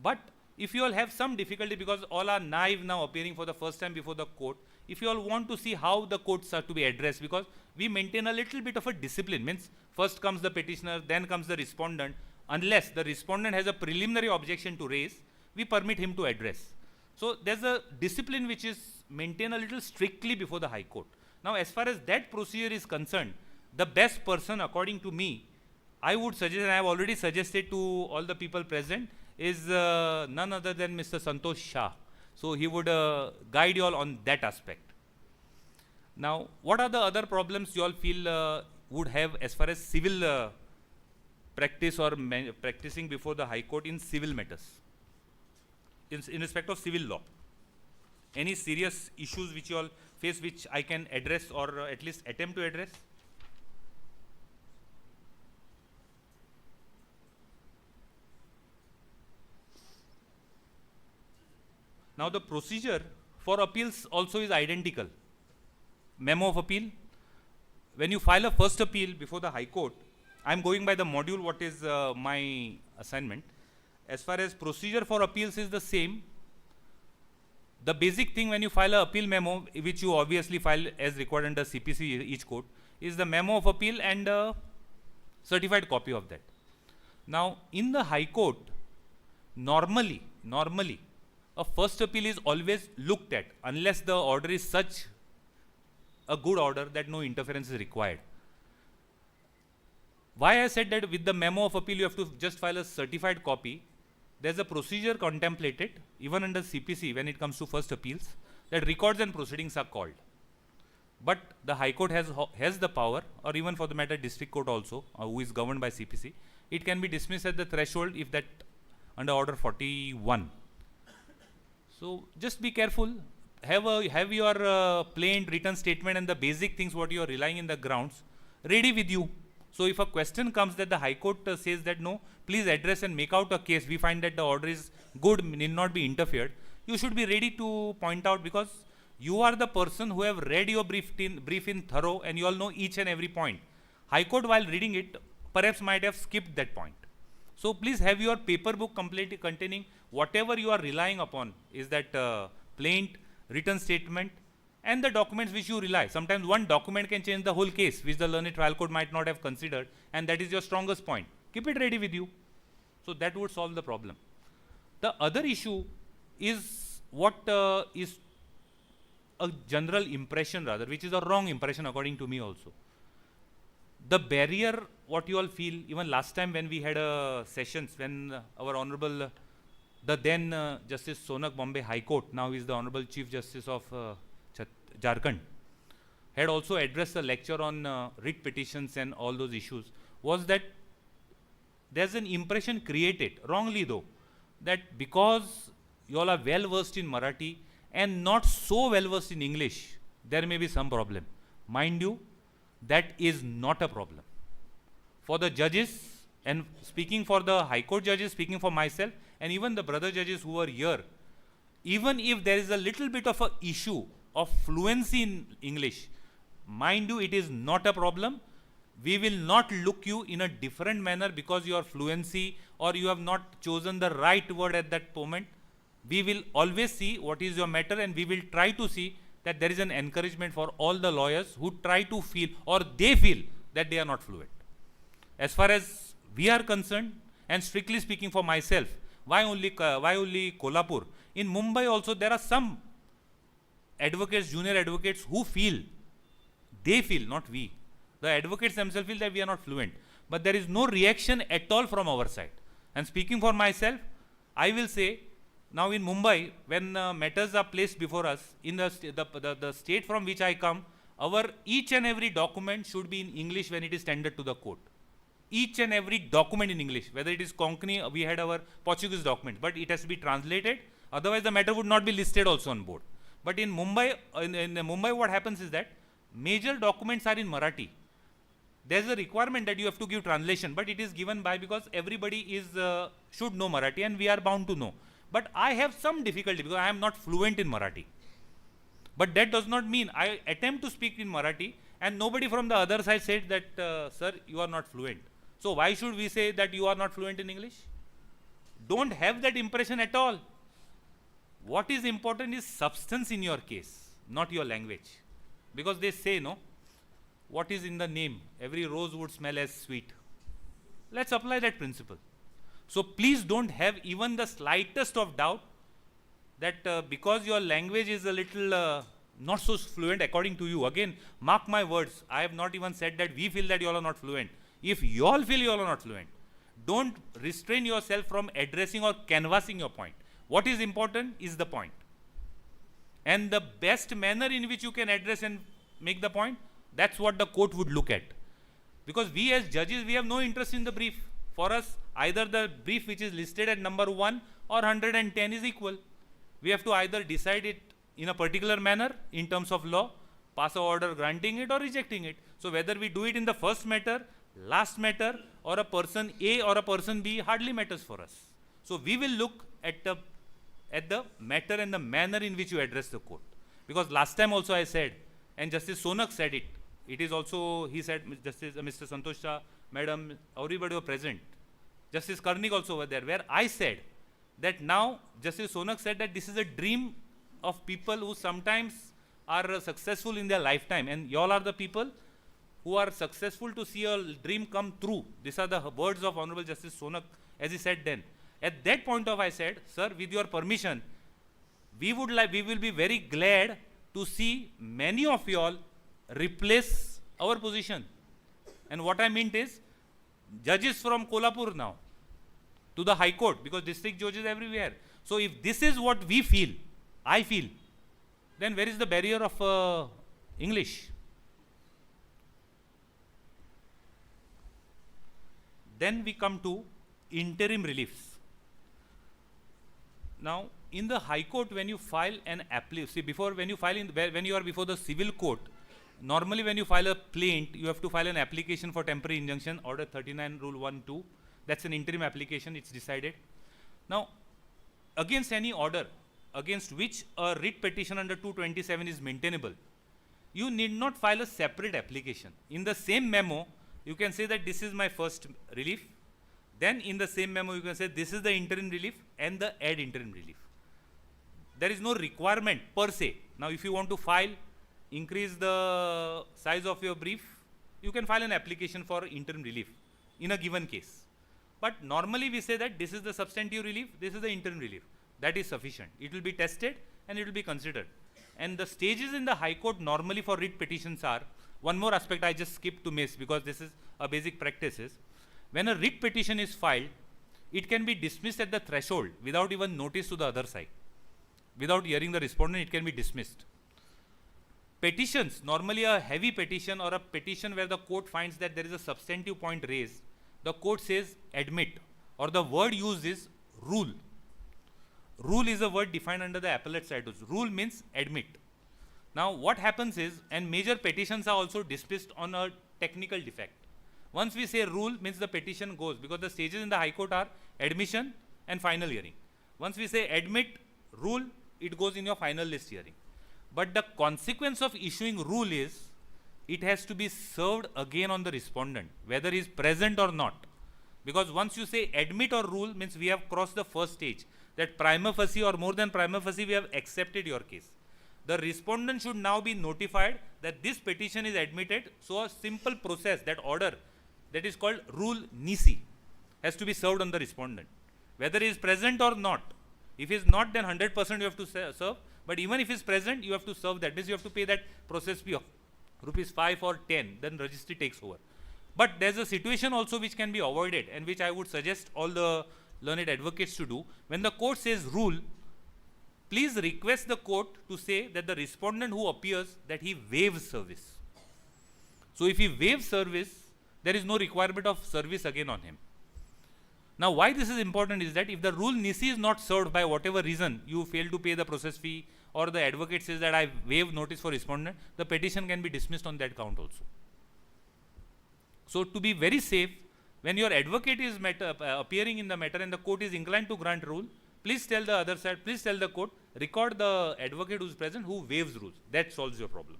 But if you all have some difficulty, because all are naive now appearing for the first time before the court, if you all want to see how the courts are to be addressed, because we maintain a little bit of a discipline, means first comes the petitioner, then comes the respondent. Unless the respondent has a preliminary objection to raise, we permit him to address. So there's a discipline which is maintained a little strictly before the High Court. Now as far as that procedure is concerned, the best person according to me, I would suggest, and I have already suggested to all the people present, is none other than Mr. Santosh Shah. So he would guide you all on that aspect. Now, what are the other problems you all feel would have as far as civil practice or practicing before the High Court in civil matters, in respect of civil law? Any serious issues which you all face which I can address or at least attempt to address? Now the procedure for appeals also is identical. Memo of appeal. When you file a first appeal before the High Court, I am going by the module what is my assignment. As far as procedure for appeals is the same. The basic thing when you file a appeal memo, which you obviously file as required under CPC each court, is the memo of appeal and a certified copy of that. Now in the High Court, normally, a first appeal is always looked at unless the order is such a good order that no interference is required. Why I said that with the memo of appeal you have to just file a certified copy? There's a procedure contemplated even under CPC when it comes to first appeals, that records and proceedings are called. But the High Court has the power, or even for the matter District Court also, who is governed by CPC, it can be dismissed at the threshold if that under order 41. So just be careful, have your plain written statement and the basic things what you are relying in the grounds ready with you. So if a question comes that the High Court says that no, please address and make out a case, we find that the order is good, need not be interfered, you should be ready to point out, because you are the person who have read your brief in thorough and you all know each and every point. High Court while reading it perhaps might have skipped that point. So please have your paper book completely containing whatever you are relying upon, is that plain written statement, and the documents which you rely. Sometimes one document can change the whole case, which the learned trial court might not have considered, and that is your strongest point. Keep it ready with you. So that would solve the problem. The other issue is what is a general impression rather, which is a wrong impression according to me also. The barrier, what you all feel, even last time when we had sessions, when our Honorable, the then Justice Sonak Bombay High Court, now is the Honorable Chief Justice of Jharkhand, had also addressed a lecture on writ petitions and all those issues, was that there's an impression created, wrongly though, that because you all are well versed in Marathi and not so well versed in English, there may be some problem. Mind you, that is not a problem. For the judges, and speaking for the High Court judges, speaking for myself, and even the brother judges who are here, even if there is a little bit of a issue of fluency in English, mind you, it is not a problem. We will not look you in a different manner because your fluency or you have not chosen the right word at that moment. We will always see what is your matter, and we will try to see that there is an encouragement for all the lawyers who try to feel or they feel that they are not fluent. As far as we are concerned, and strictly speaking for myself, why only Kolhapur? In Mumbai also there are some advocates, junior advocates who feel, they feel, not we. The advocates themselves feel that we are not fluent. But there is no reaction at all from our side. And speaking for myself, I will say, now in Mumbai, when matters are placed before us, in the state from which I come, our each and every document should be in English when it is tendered to the court. Each and every document in English, whether it is Konkani, we had our Portuguese document, but it has to be translated, otherwise the matter would not be listed also on board. But in Mumbai, in Mumbai what happens is that major documents are in Marathi. There's a requirement that you have to give translation, but it is given by because everybody is should know Marathi and we are bound to know. But I have some difficulty because I am not fluent in Marathi. But that does not mean I attempt to speak in Marathi and nobody from the other side said that, sir, you are not fluent. So why should we say that you are not fluent in English? Don't have that impression at all. What is important is substance in your case, not your language. Because they say, no, what is in the name? Every rose would smell as sweet. Let's apply that principle. So please don't have even the slightest of doubt that because your language is a little not so fluent according to you. Again, mark my words. I have not even said that we feel that you all are not fluent. If you all feel you all are not fluent, don't restrain yourself from addressing or canvassing your point. What is important is the point. And the best manner in which you can address and make the point, that's what the court would look at. Because we as judges, we have no interest in the brief. For us, either the brief which is listed at number 1 or 110 is equal. We have to either decide it in a particular manner in terms of law, pass an order granting it or rejecting it. So whether we do it in the first matter, last matter, or a person A or a person B hardly matters for us. So we will look at the matter and the manner in which you address the court. Because last time also I said, and Justice Sonak said it, it is also, he said, Justice Mr. Santosh Shah, Madam, everybody were present. Justice Karnik also were there, where I said that now Justice Sonak said that this is a dream of people who sometimes are successful in their lifetime, and y'all are the people who are successful to see a dream come true. These are the words of Honorable Justice Sonak, as he said then. At that point of I said, sir, with your permission, we will be very glad to see many of you all replace our position. And what I meant is, judges from Kolhapur now to the High Court, because district judges everywhere. So if this is what we feel, I feel, then where is the barrier of English? Then we come to interim reliefs. Now, in the High Court, when you file an application, see, before when you file when you are before the civil court, normally when you file a plaint, you have to file an application for temporary injunction, Order 39, Rule 1-2. That's an interim application, it's decided. Now, against any order against which a writ petition under 227 is maintainable, you need not file a separate application. In the same memo, you can say that this is my first relief. Then in the same memo, you can say this is the interim relief and the add interim relief. There is no requirement per se. Now, if you want to file increase the size of your brief, you can file an application for interim relief in a given case. But normally we say that this is the substantive relief, this is the interim relief. That is sufficient. It will be tested and it will be considered. And the stages in the High Court normally for writ petitions are, one more aspect I just skipped to miss because this is a basic practice is, when a writ petition is filed, it can be dismissed at the threshold without even notice to the other side. Without hearing the respondent, it can be dismissed. Petitions, normally a heavy petition or a petition where the court finds that there is a substantive point raised, the court says admit, or the word used is rule. Rule is a word defined under the appellate statutes. Rule means admit. Now what happens is, and major petitions are also dismissed on a technical defect. Once we say rule, means the petition goes, because the stages in the High Court are admission and final hearing. Once we say admit, rule, it goes in your final list hearing. But the consequence of issuing rule is, it has to be served again on the respondent, whether he is present or not. Because once you say admit or rule, means we have crossed the first stage, that prima facie or more than prima facie, we have accepted your case. The respondent should now be notified that this petition is admitted. So a simple process, that order, that is called rule nisi, has to be served on the respondent, whether he is present or not. If he is not, then 100% you have to serve. But even if he is present, you have to serve. That means you have to pay that process fee of rupees 5 or 10. Then registry takes over. But there is a situation also which can be avoided, and which I would suggest all the learned advocates to do. When the court says rule, please request the court to say that the respondent who appears, that he waives service. So if he waives service, there is no requirement of service again on him. Now why this is important is that if the rule nisi is not served by whatever reason, you fail to pay the process fee, or the advocate says that I waive notice for respondent, the petition can be dismissed on that count also. So to be very safe, when your advocate is appearing in the matter and the court is inclined to grant rule, please tell the other side, please tell the court, record the advocate who is present who waives rules. That solves your problem.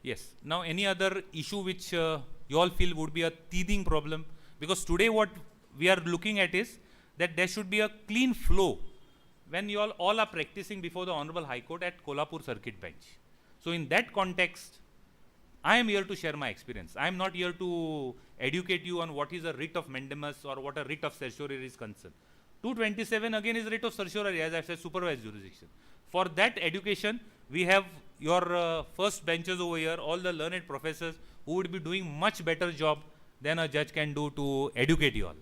Yes. Now any other issue which you all feel would be a teething problem? Because today what we are looking at is that there should be a clean flow when you all are practicing before the Honorable High Court at Kolhapur Circuit Bench. So in that context, I am here to share my experience. I am not here to educate you on what is a writ of mandamus or what a writ of certiorari is concerned. 227 again is writ of certiorari, as I said, supervised jurisdiction. For that education, we have your first benches over here, all the learned professors who would be doing much better job than a judge can do to educate you all.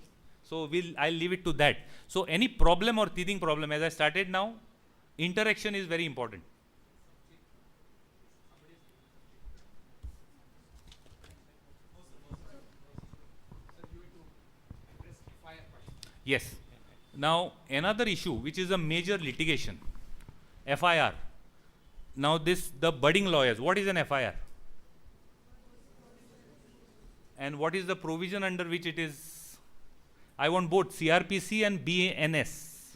So I'll leave it to that. So any problem or teething problem, as I started now, interaction is very important. Yes. Now another issue which is a major litigation, FIR. Now the budding lawyers, what is an FIR? And what is the provision under which it is? I want both CRPC and BNS.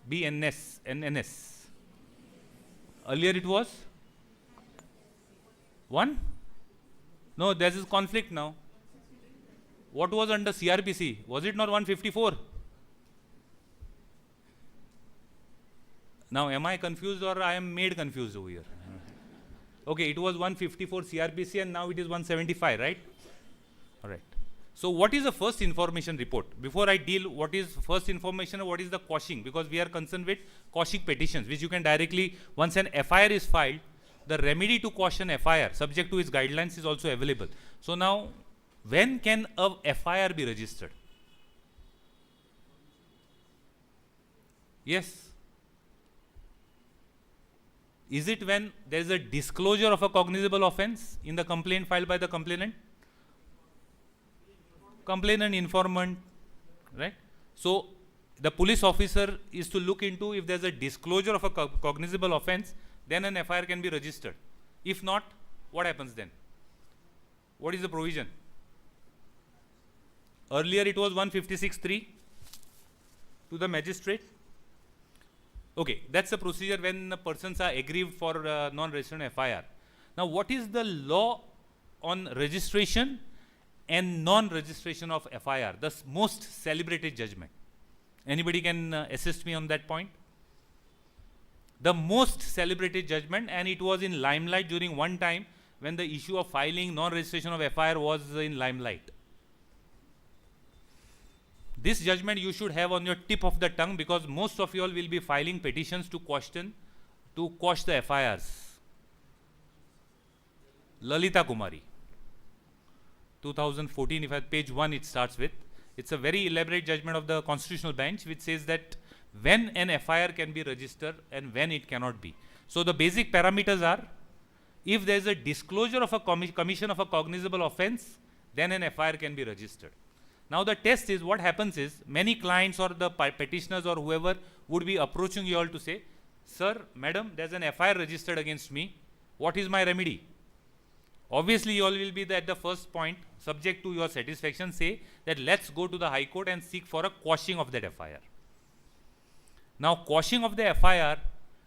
NNS. Earlier it was? One? No, there is conflict now. What was under CRPC? Was it not 154? Now am I confused or I am made confused over here? Okay, it was 154 CRPC and now it is 175, right? Alright. So what is the first information report? Before I deal what is first information or what is the quashing, because we are concerned with quashing petitions, which you can directly, once an FIR is filed, the remedy to quash an FIR subject to its guidelines is also available. So now, when can a FIR be registered? Yes. Is it when there is a disclosure of a cognizable offense in the complaint filed by the complainant? Complainant, informant, right? So the police officer is to look into if there is a disclosure of a cognizable offense, then an FIR can be registered. If not, what happens then? What is the provision? Earlier it was 156(3) to the magistrate. Okay, that's the procedure when persons are aggrieved for non-registered FIR. Now, what is the law on registration and non-registration of FIR? The most celebrated judgment. Anybody can assist me on that point? The most celebrated judgment, and it was in limelight during one time when the issue of filing non-registration of FIR was in limelight. This judgment you should have on your tip of the tongue, because most of you all will be filing petitions to quash the FIRs. Lalita Kumari, 2014, if at page 1 it starts with. It's a very elaborate judgment of the Constitutional Bench which says that when an FIR can be registered and when it cannot be. So the basic parameters are, if there is a disclosure of a commission of a cognizable offence, then an FIR can be registered. Now the test is, what happens is, many clients or the petitioners or whoever would be approaching you all to say, sir, madam, there is an FIR registered against me, what is my remedy? Obviously you all will be at the first point, subject to your satisfaction, say that let's go to the High Court and seek for a quashing of that FIR. Now quashing of the FIR,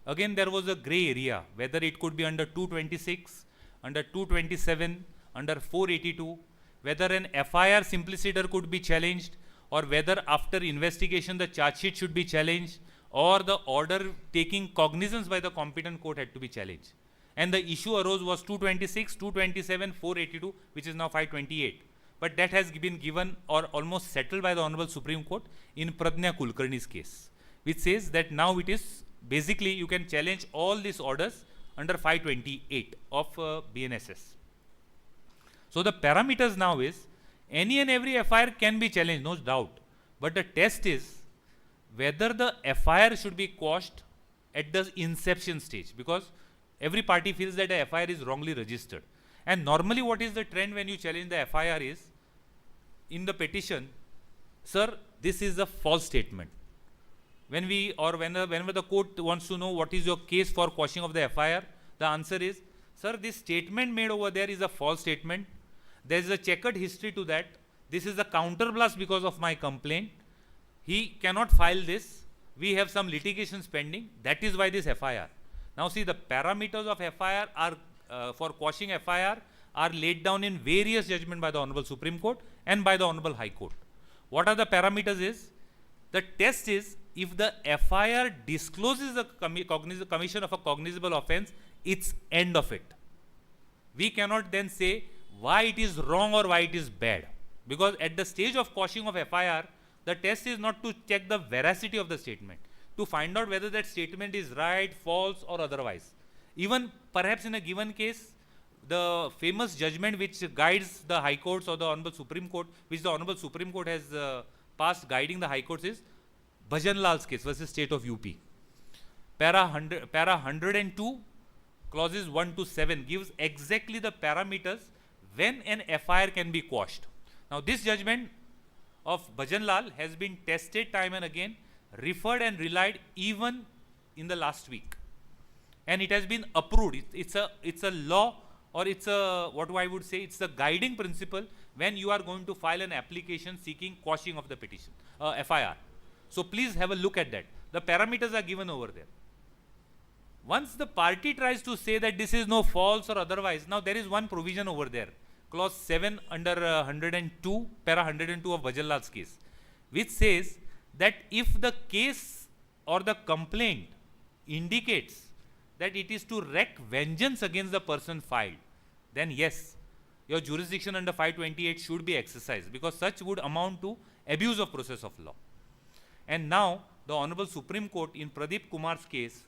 again there was a grey area, whether it could be under 226, under 227, under 482, whether an FIR simpliciter could be challenged, or whether after investigation the charge sheet should be challenged, or the order taking cognizance by the competent court had to be challenged. And the issue arose was 226, 227, 482, which is now 528. But that has been given or almost settled by the Honorable Supreme Court in Pradnya Kulkarni's case, which says that now it is basically you can challenge all these orders under 528 of BNSS. So the parameters now is, any and every FIR can be challenged, no doubt. But the test is whether the FIR should be quashed at the inception stage, because every party feels that a FIR is wrongly registered. And normally what is the trend when you challenge the FIR is, in the petition, sir, this is a false statement. When whenever the court wants to know what is your case for quashing of the FIR, the answer is, sir, this statement made over there is a false statement. There is a checkered history to that. This is a counterblast because of my complaint. He cannot file this. We have some litigations pending. That is why this FIR. Now see, the parameters of FIR are for quashing FIR are laid down in various judgments by the Honorable Supreme Court and by the Honorable High Court. What are the parameters is, the test is, if the FIR discloses the commission of a cognizable offence, it's end of it. We cannot then say why it is wrong or why it is bad, because at the stage of quashing of FIR, the test is not to check the veracity of the statement, to find out whether that statement is right, false or otherwise. Even perhaps in a given case, the famous judgment which guides the High Courts or the Honorable Supreme Court, which the Honorable Supreme Court has passed guiding the High Courts, is Bhajan Lal's case versus State of UP. Para 102, clauses 1 to 7 gives exactly the parameters when an FIR can be quashed. Now this judgment of Bhajan Lal has been tested time and again, referred and relied even in the last week, and it has been approved. It's a law, or it's a, what I would say, it's the guiding principle when you are going to file an application seeking quashing of the petition, FIR. So please have a look at that. The parameters are given over there. Once the party tries to say that this is no false or otherwise, now there is one provision over there, clause 7 under 102, para 102 of Bhajan Lal's case, which says that if the case or the complaint indicates that it is to wreak vengeance against the person filed, then yes, your jurisdiction under 528 should be exercised, because such would amount to abuse of process of law. And now the Honorable Supreme Court in Pradeep Kumar's case,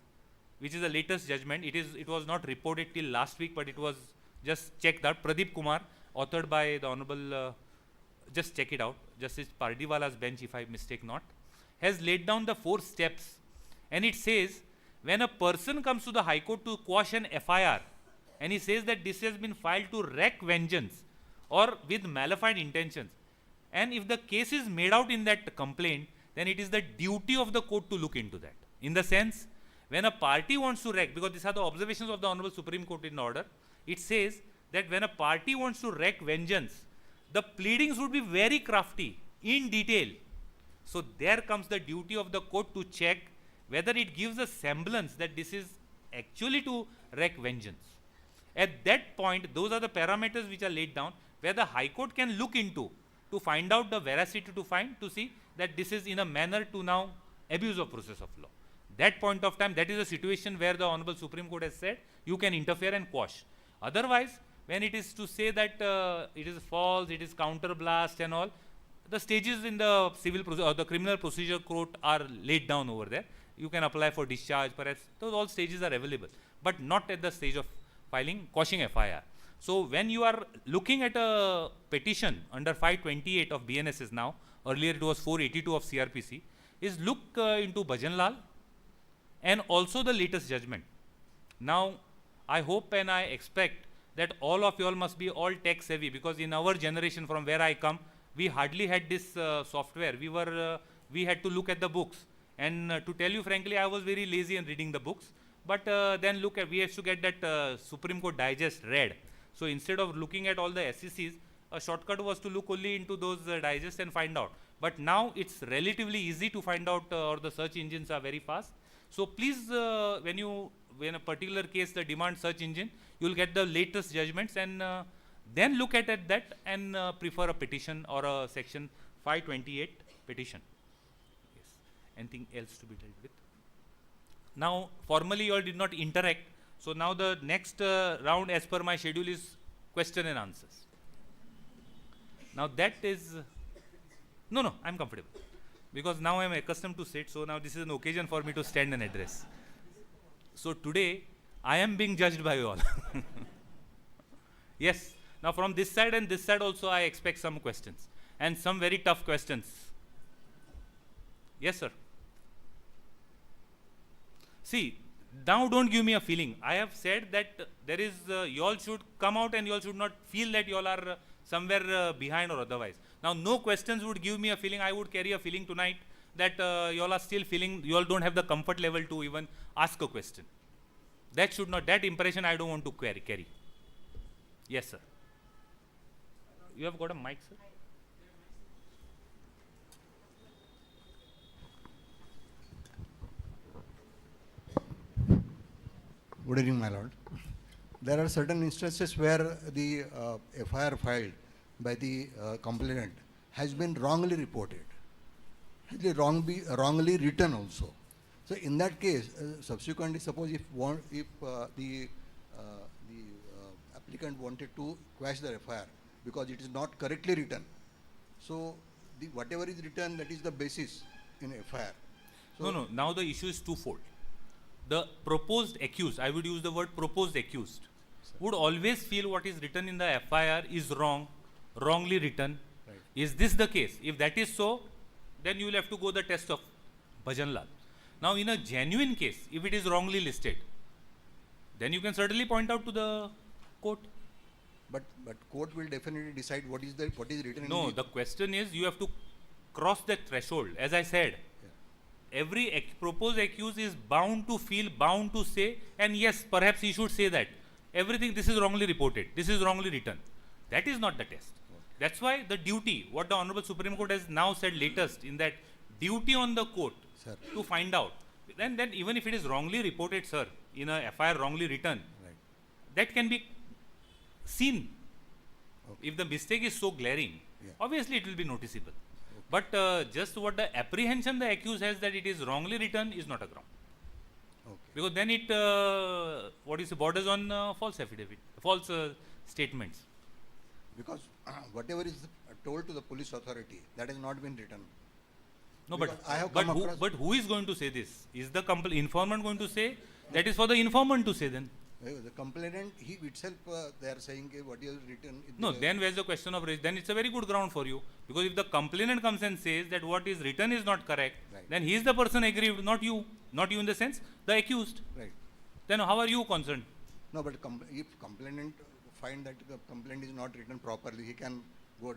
which is the latest judgment, it was not reported till last week, but it was just checked out. Pradeep Kumar, authored by the Honorable, just check it out, Justice Pardiwala's bench if I mistake not, has laid down the 4 steps, and it says when a person comes to the High Court to quash an FIR and he says that this has been filed to wreak vengeance or with malefied intentions, and if the case is made out in that complaint, then it is the duty of the court to look into that. In the sense, when a party wants to wreak, because these are the observations of the Honorable Supreme Court in order, it says that when a party wants to wreak vengeance, the pleadings would be very crafty, in detail. So there comes the duty of the court to check whether it gives a semblance that this is actually to wreak vengeance. At that point, those are the parameters which are laid down, where the High Court can look into to find out the veracity, to see that this is in a manner to now abuse of process of law. That point of time, that is a situation where the Honorable Supreme Court has said you can interfere and quash. Otherwise, when it is to say that it is false, it is counterblast and all, the stages in the the criminal procedure court are laid down over there. You can apply for discharge, perhaps those all stages are available, but not at the stage of filing, quashing FIR. So when you are looking at a petition under 528 of BNSS now, earlier it was 482 of CRPC, is look into Bhajanlal and also the latest judgment. Now, I hope and I expect that all of you all must be all tech savvy, because in our generation from where I come, we hardly had this software. We had to look at the books. And to tell you frankly, I was very lazy in reading the books. But then we have to get that Supreme Court digest read. So instead of looking at all the SECs, a shortcut was to look only into those digests and find out. But now it's relatively easy to find out, or the search engines are very fast. So please, when a particular case the demand search engine, you will get the latest judgments, and then look at that and prefer a petition or a section 528 petition. Yes. Anything else to be dealt with? Now, formally you all did not interact. So now the next round as per my schedule is question and answers. Now that is, no, I'm comfortable. Because now I am accustomed to sit, so now this is an occasion for me to stand and address. So today, I am being judged by you all. Yes, now from this side and this side also I expect some questions, and some very tough questions. Yes, sir. See, now don't give me a feeling. I have said that there is, you all should come out and you all should not feel that you all are somewhere behind or otherwise. Now, no questions would give me a feeling. I would carry a feeling tonight that you all are still feeling, you all don't have the comfort level to even ask a question. That should not, that impression I don't want to carry. Yes, sir. You have got a mic, sir? Good evening, my lord. There are certain instances where the FIR filed by the complainant has been wrongly reported, has been wrongly written also. So in that case, subsequently, suppose if the applicant wanted to quash the FIR because it is not correctly written, so whatever is written, that is the basis in FIR. So No. Now the issue is twofold. The proposed accused, I would use the word proposed accused, would always feel what is written in the FIR is wrong, wrongly written. Right. Is this the case? If that is so, then you will have to go the test of Bhajanlal. Now, in a genuine case, if it is wrongly listed, then you can certainly point out to the court. But court will definitely decide what is written. No, the question is you have to cross that threshold. As I said, every proposed accused is bound to feel, bound to say, and yes, perhaps he should say that everything, this is wrongly reported, this is wrongly written. That is not the test. That's why the duty, what the Honorable Supreme Court has now said latest, in that duty on the court, Sir. to find out. Then even if it is wrongly reported, sir, in a FIR wrongly written, Right. that can be seen. Okay. If the mistake is so glaring, Yeah. obviously it will be noticeable. But just what the apprehension the accused has that it is wrongly written is not a ground. Okay. Because then it, borders on false affidavit, false statements. Because whatever is told to the police authority, that has not been written. No, Because I have come across- but who is going to say this? Is the informant going to say? That is for the informant to say then. The complainant, he itself, they are saying what is written. in No, the- then where's the question of race? Then it's a very good ground for you. Because if the complainant comes and says that what is written is not correct, Right. then he is the person aggrieved, not you. Not you in the sense, the accused. Right. Then how are you concerned? No, but if complainant find that the complaint is not written properly, he can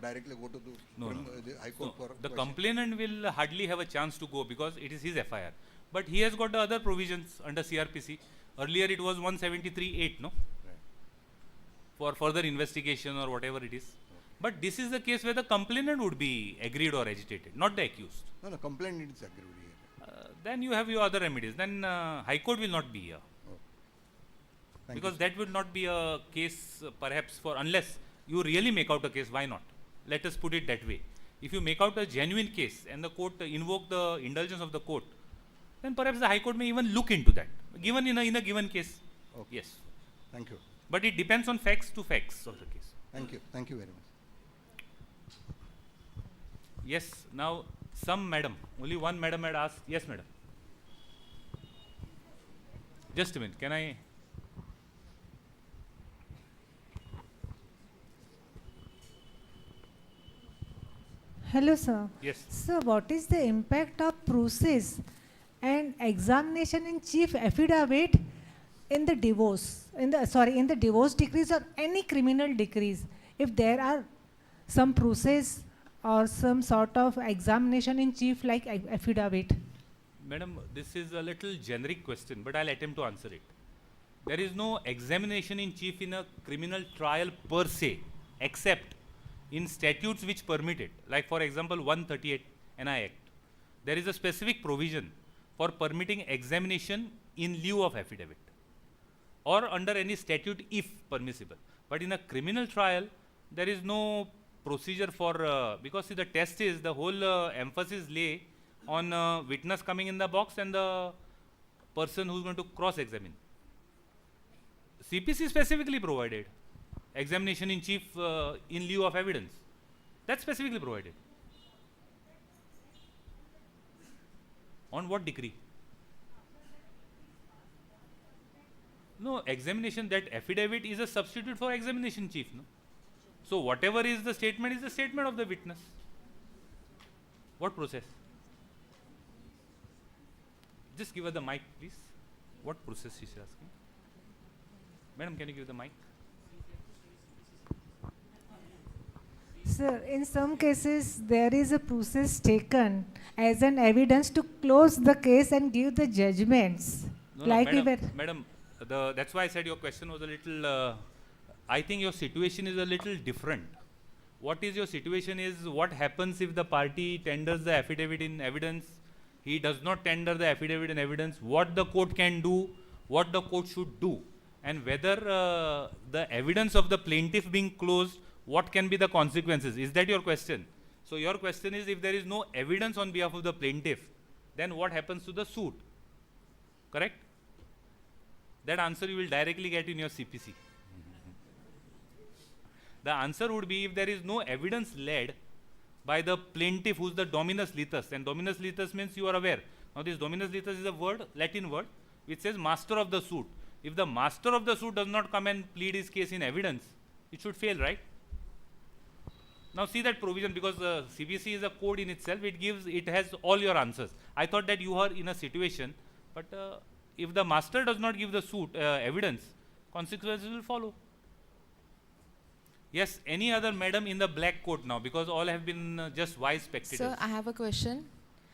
directly go to the High Court for The question. complainant will hardly have a chance to go because it is his FIR. But he has got the other provisions under CRPC. Earlier it was 173(8), no? Right. For further investigation or whatever it is. But this is the case where the complainant would be aggrieved or agitated, not the accused. No, complainant is aggrieved here. Then you have your other remedies. Then High Court will not be here. Thank you, Because sir. that would not be a case perhaps for, unless you really make out a case, why not? Let us put it that way. If you make out a genuine case and the court invoke the indulgence of the court, then perhaps the High Court may even look into that, given in a given case. Okay. Yes. Thank you. But it depends on facts to facts of the case. Thank you. Thank you very much. Yes, now some madam, only one madam had asked. Yes, madam. Just a minute, can I? Hello, sir. Yes. Sir, what is the impact of process and examination in chief affidavit in the divorce, in the divorce decrees or any criminal decrees, if there are some process or some sort of examination in chief like affidavit? Madam, this is a little generic question, but I'll attempt to answer it. There is no examination in chief in a criminal trial per se, except in statutes which permit it. Like for example, 138 NI Act. There is a specific provision for permitting examination in lieu of affidavit, or under any statute if permissible. But in a criminal trial, there is no procedure for, because see, the test is, the whole emphasis lay on witness coming in the box and the person who's going to cross-examine. CPC specifically provided examination in chief in lieu of evidence. That's specifically provided. On what decree? No, examination, that affidavit is a substitute for examination chief. No? So whatever is the statement of the witness. What process? Just give her the mic, please. What process she is asking? Madam, can you give the mic? Sir, in some cases, there is a process taken as an evidence to close the case and give the judgments. No, like no, even madam, that's why I said your question was a little, I think your situation is a little different. What is your situation is, what happens if the party tenders the affidavit in evidence, he does not tender the affidavit in evidence, what the court can do, what the court should do, and whether the evidence of the plaintiff being closed, what can be the consequences? Is that your question? So your question is, if there is no evidence on behalf of the plaintiff, then what happens to the suit? Correct? That answer you will directly get in your CPC. The answer would be, if there is no evidence led by the plaintiff who's the dominus litis, and dominus litis means you are aware. Now this dominus litis is a word, Latin word, which says master of the suit. If the master of the suit does not come and plead his case in evidence, it should fail, right? Now see that provision, because CBC is a code in itself, it has all your answers. I thought that you are in a situation, but if the master does not give the suit evidence, consequences will follow. Yes, any other madam in the black coat now, because all have been just wise spectators. Sir, I have a question.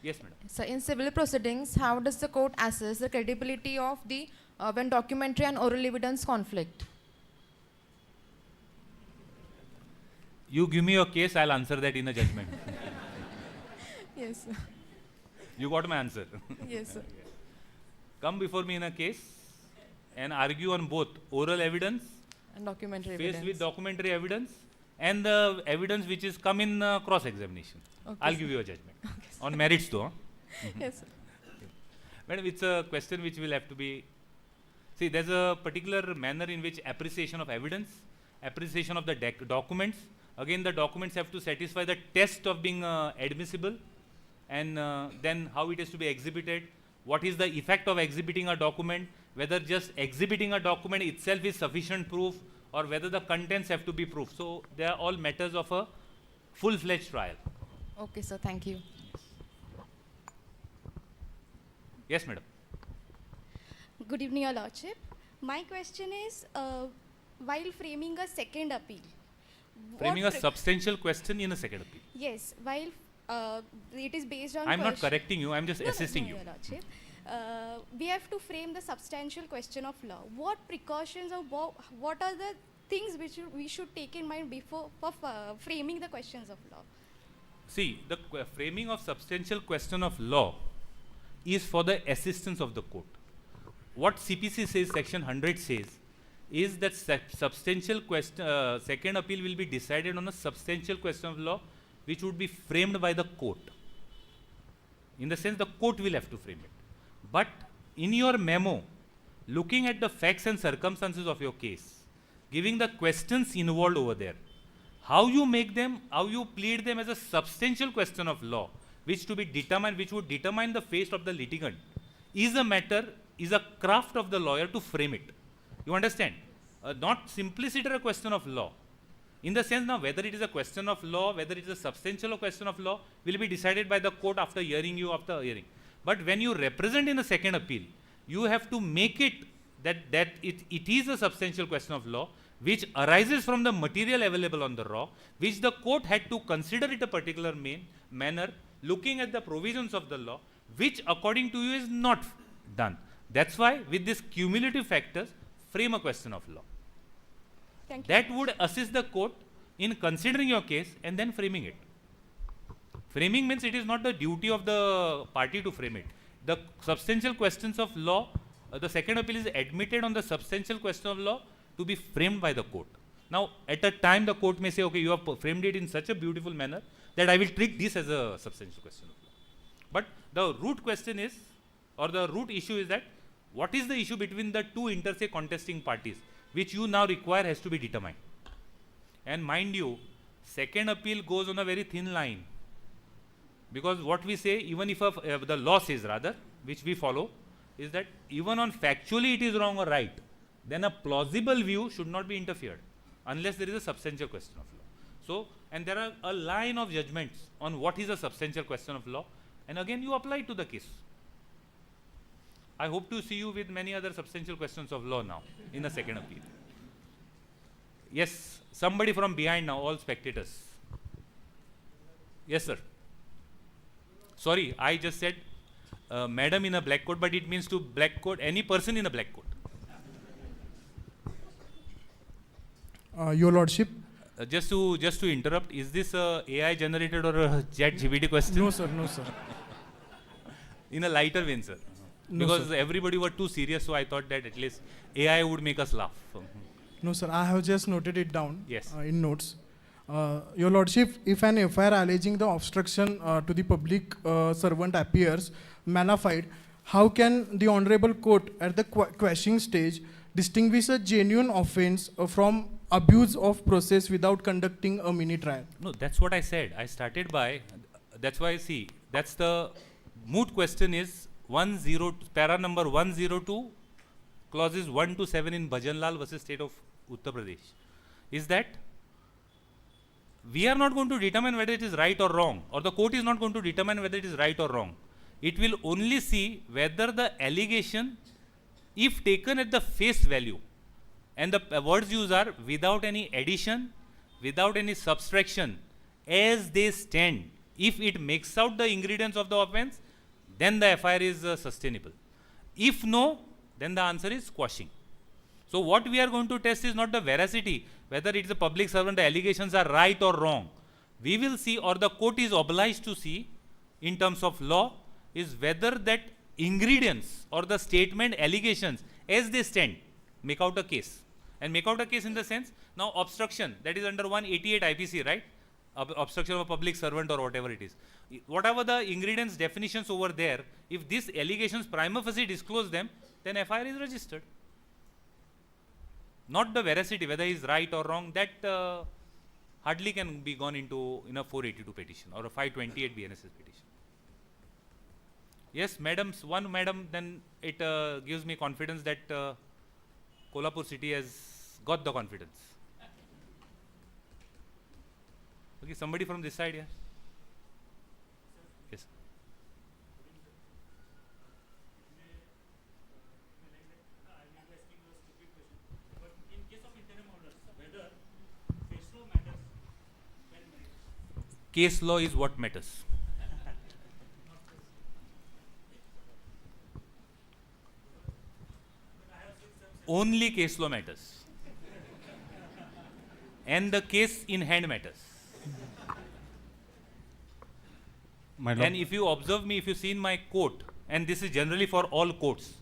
Yes, madam. So in civil proceedings, how does the court assess the credibility of the when documentary and oral evidence conflict? You give me your case, I'll answer that in a judgment. Yes, sir. You got my answer. Yes, sir. Come before me in a case and argue on both oral evidence, And documentary faced evidence. with documentary evidence, and the evidence which is come in cross-examination. Okay, I'll sir. give you a judgment. On merits though. Yes, sir. Madam, it's a question which will have to be, see, there's a particular manner in which appreciation of evidence, appreciation of the documents, again the documents have to satisfy the test of being admissible, and then how it is to be exhibited, what is the effect of exhibiting a document, whether just exhibiting a document itself is sufficient proof, or whether the contents have to be proof. So they are all matters of a full-fledged trial. Okay, sir. Thank you. Yes, madam. Good evening, Your Lordship. My question is, while framing a second appeal, Framing a substantial question in a second appeal. yes, while it is based on I'm not question- correcting you, I'm just No, no, assisting no, you. Your Lordship. We have to frame the substantial question of law. What precautions or what are the things which we should take in mind before framing the questions of law? See, the framing of substantial question of law is for the assistance of the court. What CPC says, section 100 says, is that substantial question, second appeal will be decided on a substantial question of law which would be framed by the court. In the sense, the court will have to frame it. But in your memo, looking at the facts and circumstances of your case, giving the questions involved over there, how you make them, how you plead them as a substantial question of law, which to be determined, which would determine the fate of the litigant, is a matter, is a craft of the lawyer to frame it. You understand? Not simpliciter a question of law. In the sense now, whether it is a question of law, whether it is a substantial question of law, will be decided by the court after hearing you, after hearing. But when you represent in a second appeal, you have to make it that it is a substantial question of law, which arises from the material available on the law, which the court had to consider it a particular manner, looking at the provisions of the law, which according to you is not done. That's why with these cumulative factors, frame a question of law. Thank you. That would assist the court in considering your case and then framing it. Framing means it is not the duty of the party to frame it. The substantial questions of law, the second appeal is admitted on the substantial question of law to be framed by the court. Now, at a time the court may say, okay, you have framed it in such a beautiful manner that I will treat this as a substantial question of law. But the root question is, or the root issue is that, what is the issue between the two inter se contesting parties, which you now require has to be determined. And mind you, second appeal goes on a very thin line. Because what we say, even if the law says rather, which we follow, is that even on factually it is wrong or right, then a plausible view should not be interfered, unless there is a substantial question of law. So, and there are a line of judgments on what is a substantial question of law, and again you apply it to the case. I hope to see you with many other substantial questions of law now, in the second appeal. Yes, somebody from behind now, all spectators. Yes, sir. Sorry, I just said madam in a black coat, but it means to black coat, any person in a black coat. Your Lordship. Just to interrupt, is this a AI generated or a chat GPT question? No, sir. No, sir. In a lighter vein, sir. No, Because sir. everybody were too serious, so I thought that at least AI would make us laugh. No, sir. I have just noted it down. Yes. In notes. Your Lordship, if an FIR alleging the obstruction to the public servant appears mana fide, how can the Honorable Court at the questioning stage distinguish a genuine offense from abuse of process without conducting a mini trial? No, that's what I said. I started by, that's why I see, that's the moot question is para number 102, clauses 1 to 7 in Bhajanlal versus State of Uttar Pradesh. Is that we are not going to determine whether it is right or wrong, or the court is not going to determine whether it is right or wrong. It will only see whether the allegation, if taken at the face value, and the words used are without any addition, without any subtraction, as they stand, if it makes out the ingredients of the offense, then the FIR is sustainable. If no, then the answer is quashing. So what we are going to test is not the veracity, whether it is a public servant, the allegations are right or wrong. We will see, or the court is obliged to see, in terms of law, is whether that ingredients or the statement allegations as they stand make out a case. And make out a case in the sense, now obstruction, that is under 188 IPC, right? Obstruction of a public servant or whatever it is. Whatever the ingredients definitions over there, if these allegations prima facie disclose them, then FIR is registered. Not the veracity, whether he is right or wrong, that hardly can be gone into in a 482 petition or a 528 BNSS petition. Yes, madams, one madam, then it gives me confidence that Kolhapur city has got the confidence. Okay, somebody from this side here. Yes. Case law is what matters. Only case law matters. And the case in hand matters. And if you observe me, if you see in my court, and this is generally for all courts,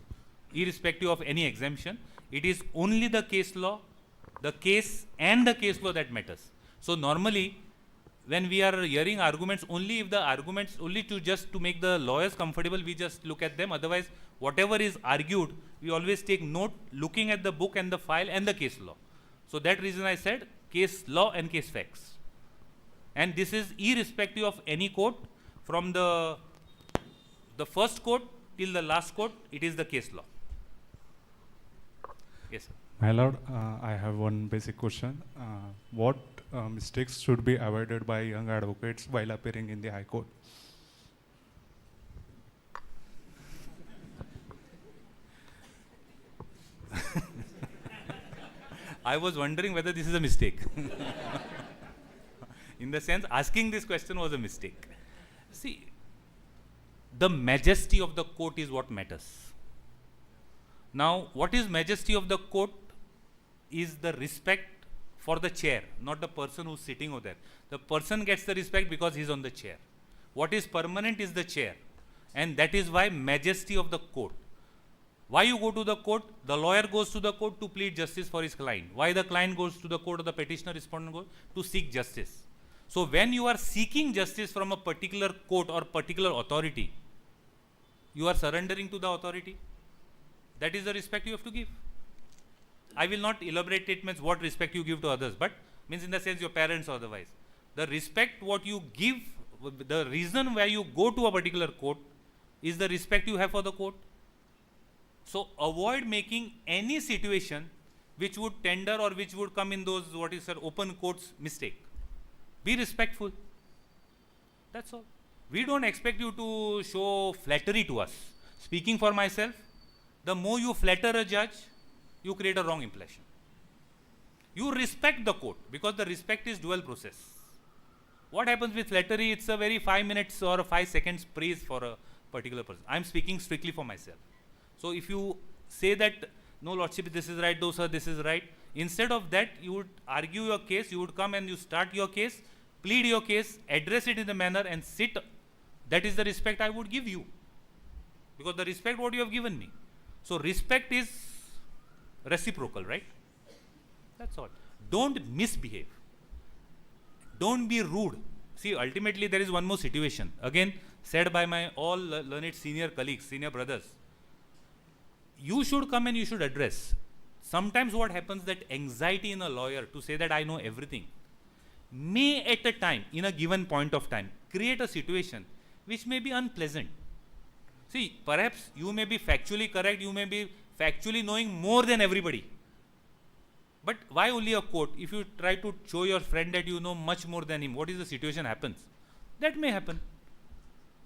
irrespective of any exemption, it is only the case law, the case and the case law that matters. So normally, when we are hearing arguments, only if the arguments, only to just to make the lawyers comfortable, we just look at them. Otherwise, whatever is argued, we always take note looking at the book and the file and the case law. So that reason I said case law and case facts. And this is irrespective of any court, from the first court till the last court, it is the case law. Yes, sir. My lord, I have one basic question. What mistakes should be avoided by young advocates while appearing in the High Court? I was wondering whether this is a mistake. In the sense, asking this question was a mistake. See, the majesty of the court is what matters. Now, what is majesty of the court is the respect for the chair, not the person who's sitting over there. The person gets the respect because he's on the chair. What is permanent is the chair. And that is why majesty of the court. Why you go to the court? The lawyer goes to the court to plead justice for his client. Why the client goes to the court or the petitioner respondent goes? To seek justice. So when you are seeking justice from a particular court or particular authority, you are surrendering to the authority. That is the respect you have to give. I will not elaborate it means what respect you give to others, but means in the sense your parents or otherwise. The respect what you give, the reason why you go to a particular court is the respect you have for the court. So avoid making any situation which would tender or which would come in those what is open courts mistake. Be respectful. That's all. We don't expect you to show flattery to us. Speaking for myself, the more you flatter a judge, you create a wrong impression. You respect the court because the respect is dual process. What happens with flattery? It's a very 5 minutes or a 5 seconds praise for a particular person. I'm speaking strictly for myself. So if you say that, no lordship, this is right, no sir, this is right, instead of that, you would argue your case, you would come and you start your case, plead your case, address it in the manner and sit. That is the respect I would give you. Because the respect what you have given me. So respect is reciprocal, right? That's all. Don't misbehave. Don't be rude. See, ultimately there is one more situation. Again, said by my all learned senior colleagues, senior brothers. You should come and you should address. Sometimes what happens that anxiety in a lawyer to say that I know everything may at a time, in a given point of time, create a situation which may be unpleasant. See, perhaps you may be factually correct, you may be factually knowing more than everybody. But why only a court? If you try to show your friend that you know much more than him, what is the situation happens? That may happen.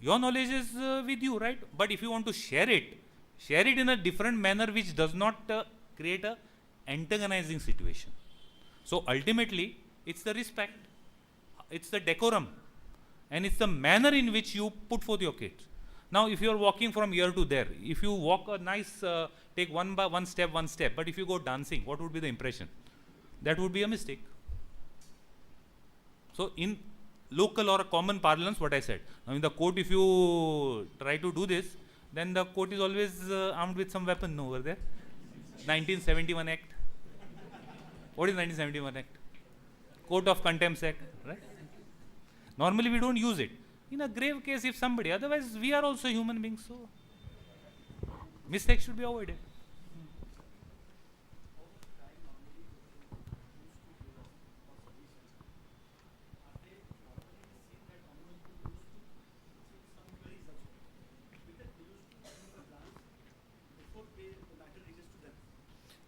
Your knowledge is with you, right? But if you want to share it in a different manner which does not create a antagonizing situation. So ultimately, it's the respect, it's the decorum, and it's the manner in which you put forth your case. Now, if you are walking from here to there, if you walk a nice, take one step, but if you go dancing, what would be the impression? That would be a mistake. So, in local or common parlance, what I said. Now, in the court, if you try to do this, then the court is always armed with some weapon over there. 1971 Act. What is 1971 Act? Court of Contempt Act, right? Normally, we don't use it. In a grave case, if somebody, otherwise we are also human beings, so mistakes should be avoided.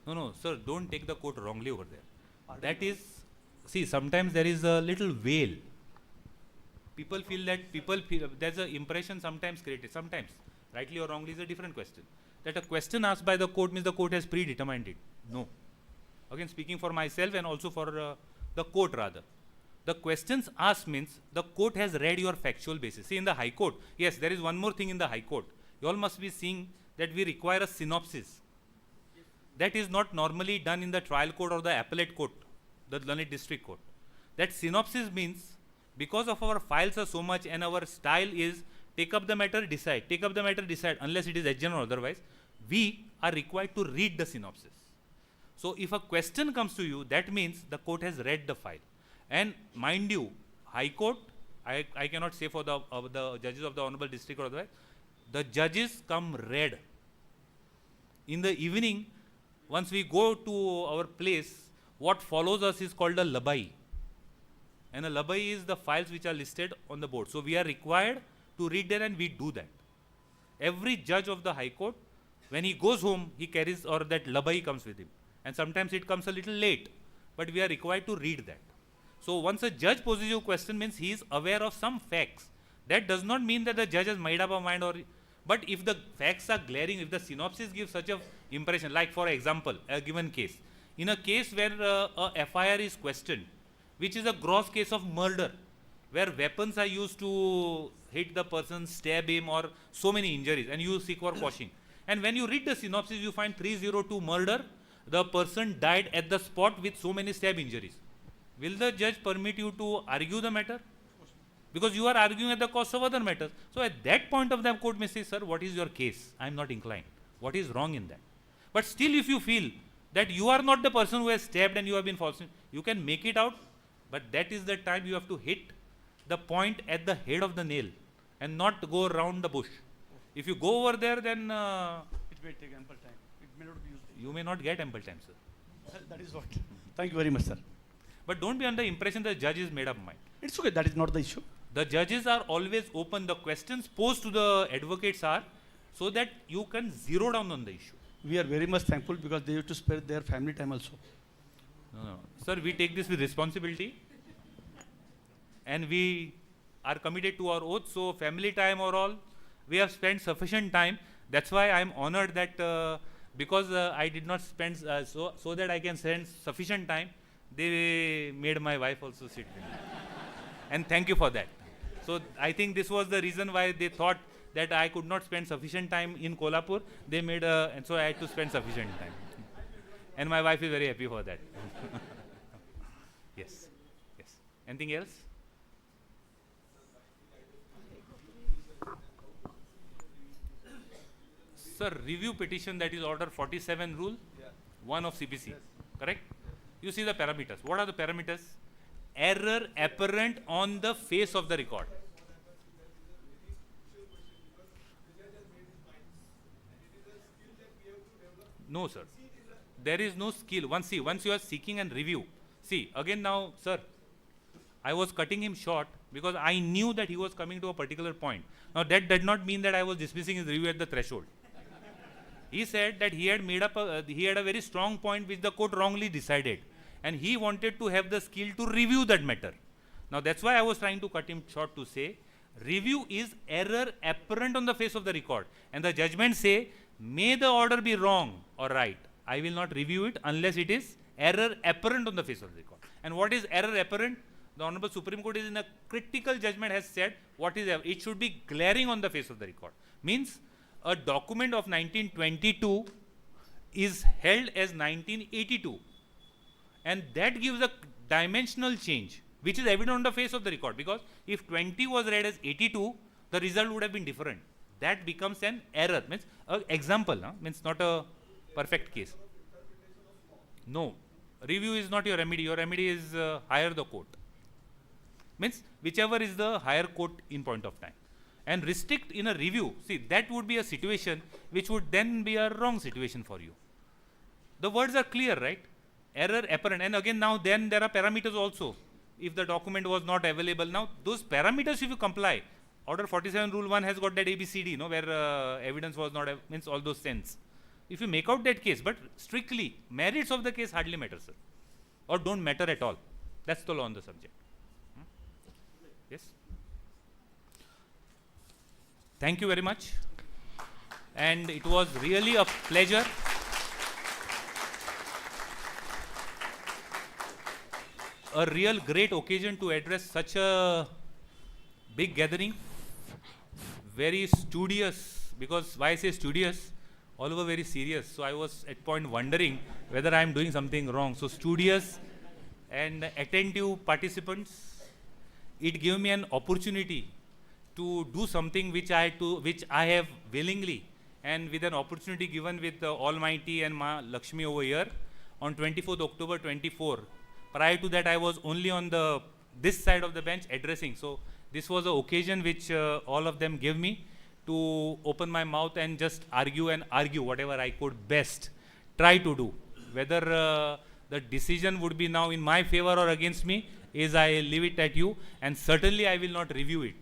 No, sir, don't take the court wrongly over there. That is, see, sometimes there is a little veil. People feel that there's an impression sometimes created, sometimes, rightly or wrongly is a different question. That a question asked by the court means the court has predetermined it. No. Again, speaking for myself and also for the court rather. The questions asked means the court has read your factual basis. See, in the High Court, yes, there is one more thing in the High Court. You all must be seeing that we require a synopsis. That is not normally done in the trial court or the appellate court, the learned district court. That synopsis means because of our files are so much and our style is take up the matter, decide, unless it is adjourned or otherwise, we are required to read the synopsis. So if a question comes to you, that means the court has read the file. And mind you, High Court, I cannot say for the judges of the Hon'ble District or otherwise, the judges come read. in the evening, once we go to our place, what follows us is called a labai. And a labai is the files which are listed on the board. So we are required to read there, and we do that. Every judge of the High Court, when he goes home, he carries, or that labai comes with him. And sometimes it comes a little late, but we are required to read that. So once a judge poses you a question, means he is aware of some facts. That does not mean that the judge has made up a mind, but if the facts are glaring, if the synopsis gives such a impression, like for example, a given case, in a case where a FIR is questioned, which is a gross case of murder, where weapons are used to hit the person, stab him, or so many injuries, and you seek for quashing. And when you read the synopsis, you find 302 murder, the person died at the spot with so many stab injuries. Will the judge permit you to argue the matter? Because you are arguing at the cost of other matters. So at that point of the court may say, sir, what is your case? I am not inclined. What is wrong in that? But still, if you feel that you are not the person who has stabbed and you have been false, you can make it out, but that is the time you have to hit the point at the head of the nail and not go around the bush. If you go over there, then it may take ample time. It may not be used. You may not get ample time, sir. That is what. Thank you very much, sir. But don't be under the impression that the judge is made up mind. It's okay. That is not the issue. The judges are always open. The questions posed to the advocates are so that you can zero down on the issue. We are very much thankful because they used to spare their family time also. No. Sir, we take this with responsibility and we are committed to our oath. So family time or all, we have spent sufficient time. That's why I am honored that because I did not spend so that I can spend sufficient time, they made my wife also sit with me. And thank you for that. So I think this was the reason why they thought that I could not spend sufficient time in Kolhapur. They made and so I had to spend sufficient time. And my wife is very happy for that. Yes. Yes. Anything else? Sir, review petition, that is order 47 rule, 1 of CPC, correct? You see the parameters. What are the parameters? Error apparent on the face of the record. No, sir. There is no skill. Once you are seeking and review. See, again now, sir, I was cutting him short because I knew that he was coming to a particular point. Now, that did not mean that I was dismissing his review at the threshold. He said that he had made up, he had a very strong point which the court wrongly decided. And he wanted to have the skill to review that matter. Now, that's why I was trying to cut him short to say, review is error apparent on the face of the record. And the judgment say, may the order be wrong or right. I will not review it unless it is error apparent on the face of the record. And what is error apparent? The Honorable Supreme Court is in a critical judgment has said, what is error? It should be glaring on the face of the record. Means, a document of 1922 is held as 1982. And that gives a dimensional change, which is evident on the face of the record. Because if 20 was read as 82, the result would have been different. That becomes an error. Means example, means not a perfect case. No, review is not your remedy. Your remedy is higher the court. Means whichever is the higher court in point of time. And restrict in a review, see, that would be a situation which would then be a wrong situation for you. The words are clear, right? Error apparent. And again, now then there are parameters also. If the document was not available, now those parameters if you comply, order 47 rule 1 has got that ABCD, where evidence was not, means all those sense. If you make out that case, but strictly, merits of the case hardly matter, sir. Or don't matter at all. That's the law on the subject. Yes? Thank you very much. And it was really a pleasure. A real great occasion to address such a big gathering. Very studious, because why I say studious, all over very serious. So I was at point wondering whether I am doing something wrong. So studious and attentive participants, it gave me an opportunity to do something which I have willingly, and with an opportunity given with the Almighty and Ma Lakshmi over here on 24th October 24. Prior to that, I was only on this side of the bench addressing. So this was an occasion which all of them gave me to open my mouth and just argue whatever I could best try to do. Whether the decision would be now in my favor or against me is I leave it at you, and certainly I will not review it.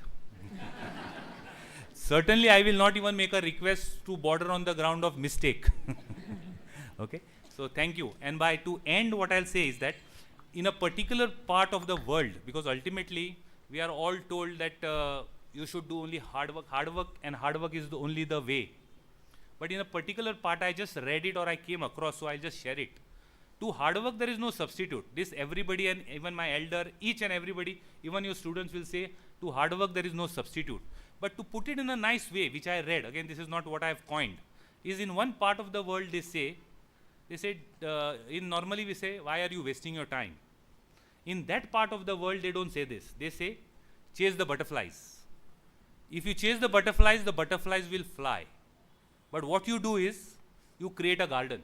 Certainly I will not even make a request to border on the ground of mistake. Okay, so thank you. And to end, what I'll say is that in a particular part of the world, because ultimately we are all told that you should do only hard work, and hard work is only the way. But in a particular part, I just read it or I came across, so I'll just share it. To hard work, there is no substitute. This everybody, and even my elder, each and everybody, even your students will say, to hard work, there is no substitute. But to put it in a nice way, which I read, again, this is not what I have coined, is in one part of the world they say, normally we say, why are you wasting your time? In that part of the world, they don't say this. They say, chase the butterflies. If you chase the butterflies will fly. But what you do is, you create a garden.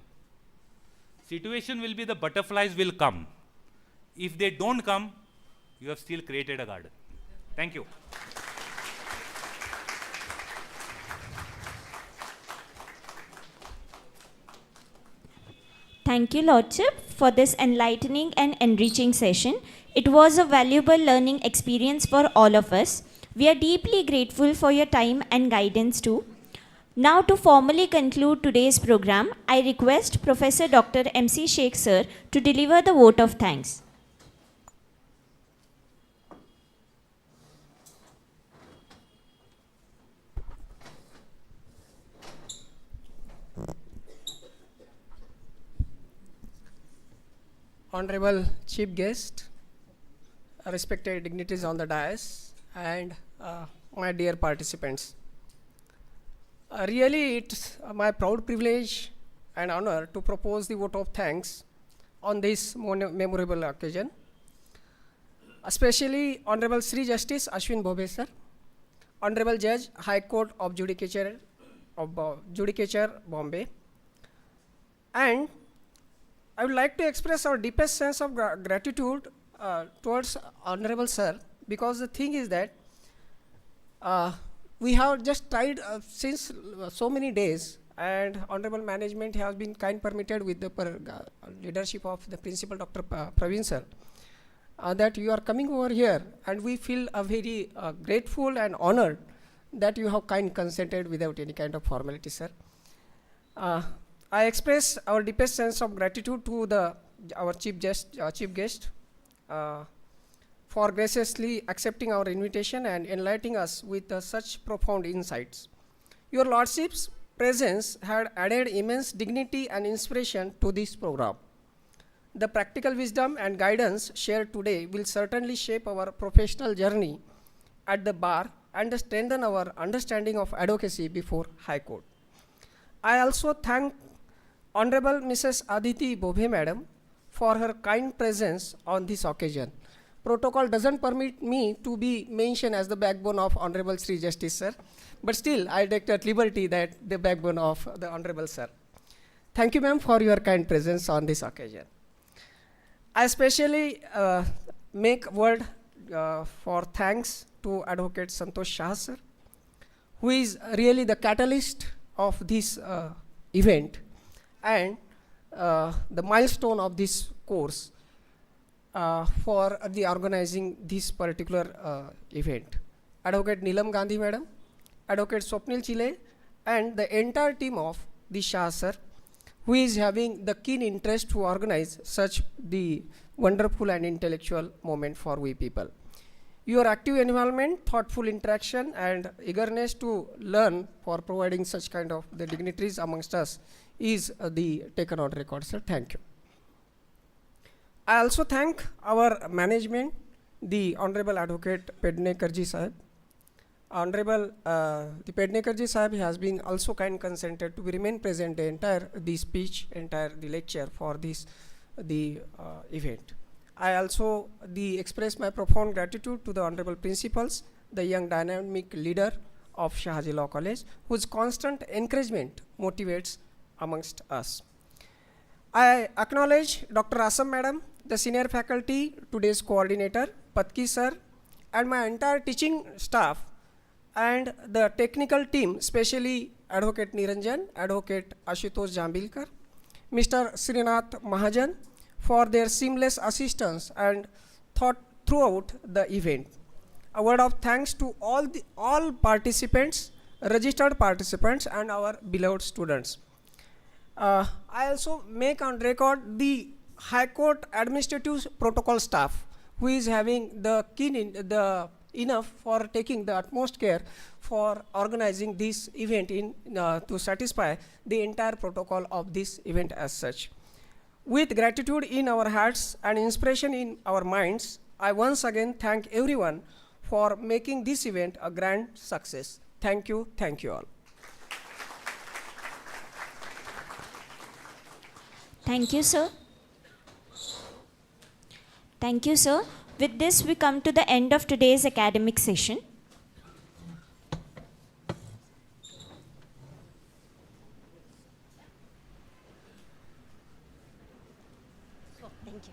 Situation will be the butterflies will come. If they don't come, you have still created a garden. Thank you. Thank you, Lordship, for this enlightening and enriching session. It was a valuable learning experience for all of us. We are deeply grateful for your time and guidance too. Now, to formally conclude today's program, I request Professor Dr. M.C. Sheikh Sir to deliver the vote of thanks. Honorable Chief Guest, respected dignitaries on the dais, and my dear participants. Really, it's my proud privilege and honor to propose the vote of thanks on this memorable occasion. Especially Honorable Shri Justice Ashwin Bhobe sir, Honorable Judge, High Court of Judicature Bombay, and I would like to express our deepest sense of gratitude towards Honorable Sir, because the thing is that we have just tried since so many days, and Honorable Management has been kind permitted with the leadership of the Principal Dr. Praveen Sir, that you are coming over here, and we feel very grateful and honored that you have kind consented without any kind of formality, sir. I express our deepest sense of gratitude to our chief guest for graciously accepting our invitation and enlightening us with such profound insights. Your Lordship's presence had added immense dignity and inspiration to this program. The practical wisdom and guidance shared today will certainly shape our professional journey at the bar and strengthen our understanding of advocacy before High Court. I also thank Honorable Mrs. Aditi Bhobe Madam for her kind presence on this occasion. Protocol doesn't permit me to be mentioned as the backbone of Honorable Shri Justice Sir, but still I take at liberty that the backbone of the Honorable Sir. Thank you, ma'am, for your kind presence on this occasion. I especially make word for thanks to Advocate Santosh Shah Sir, who is really the catalyst of this event and the milestone of this course for the organizing this particular event. Advocate Neelam Gandhi Madam, Advocate Swapnil Chile, and the entire team of the Shah Sir, who is having the keen interest to organize such the wonderful and intellectual moment for we people. Your active involvement, thoughtful interaction, and eagerness to learn for providing such kind of the dignitaries amongst us is the taken on record, sir. Thank you. I also thank our management, the Honorable Advocate Pednekarji Sahib. Honorable the Pednekarji Sahib has been also kind consented to remain present the entire the lecture for this event. I also express my profound gratitude to the Honorable Principals, the young dynamic leader of Shahaji Law College, whose constant encouragement motivates amongst us. I acknowledge Dr. Asam Madam, the senior faculty, today's coordinator, Patki Sir, and my entire teaching staff and the technical team, especially Advocate Niranjan, Advocate Ashutosh Jambilkar, Mr. Srinath Mahajan, for their seamless assistance and thought throughout the event. A word of thanks to all participants, registered participants, and our beloved students. I also make on record the High Court Administrative Protocol staff, who is having the enough for taking the utmost care for organizing this event to satisfy the entire protocol of this event as such. With gratitude in our hearts and inspiration in our minds, I once again thank everyone for making this event a grand success. Thank you all. Thank you, sir. Thank you, sir. With this, we come to the end of today's academic session. Thank you.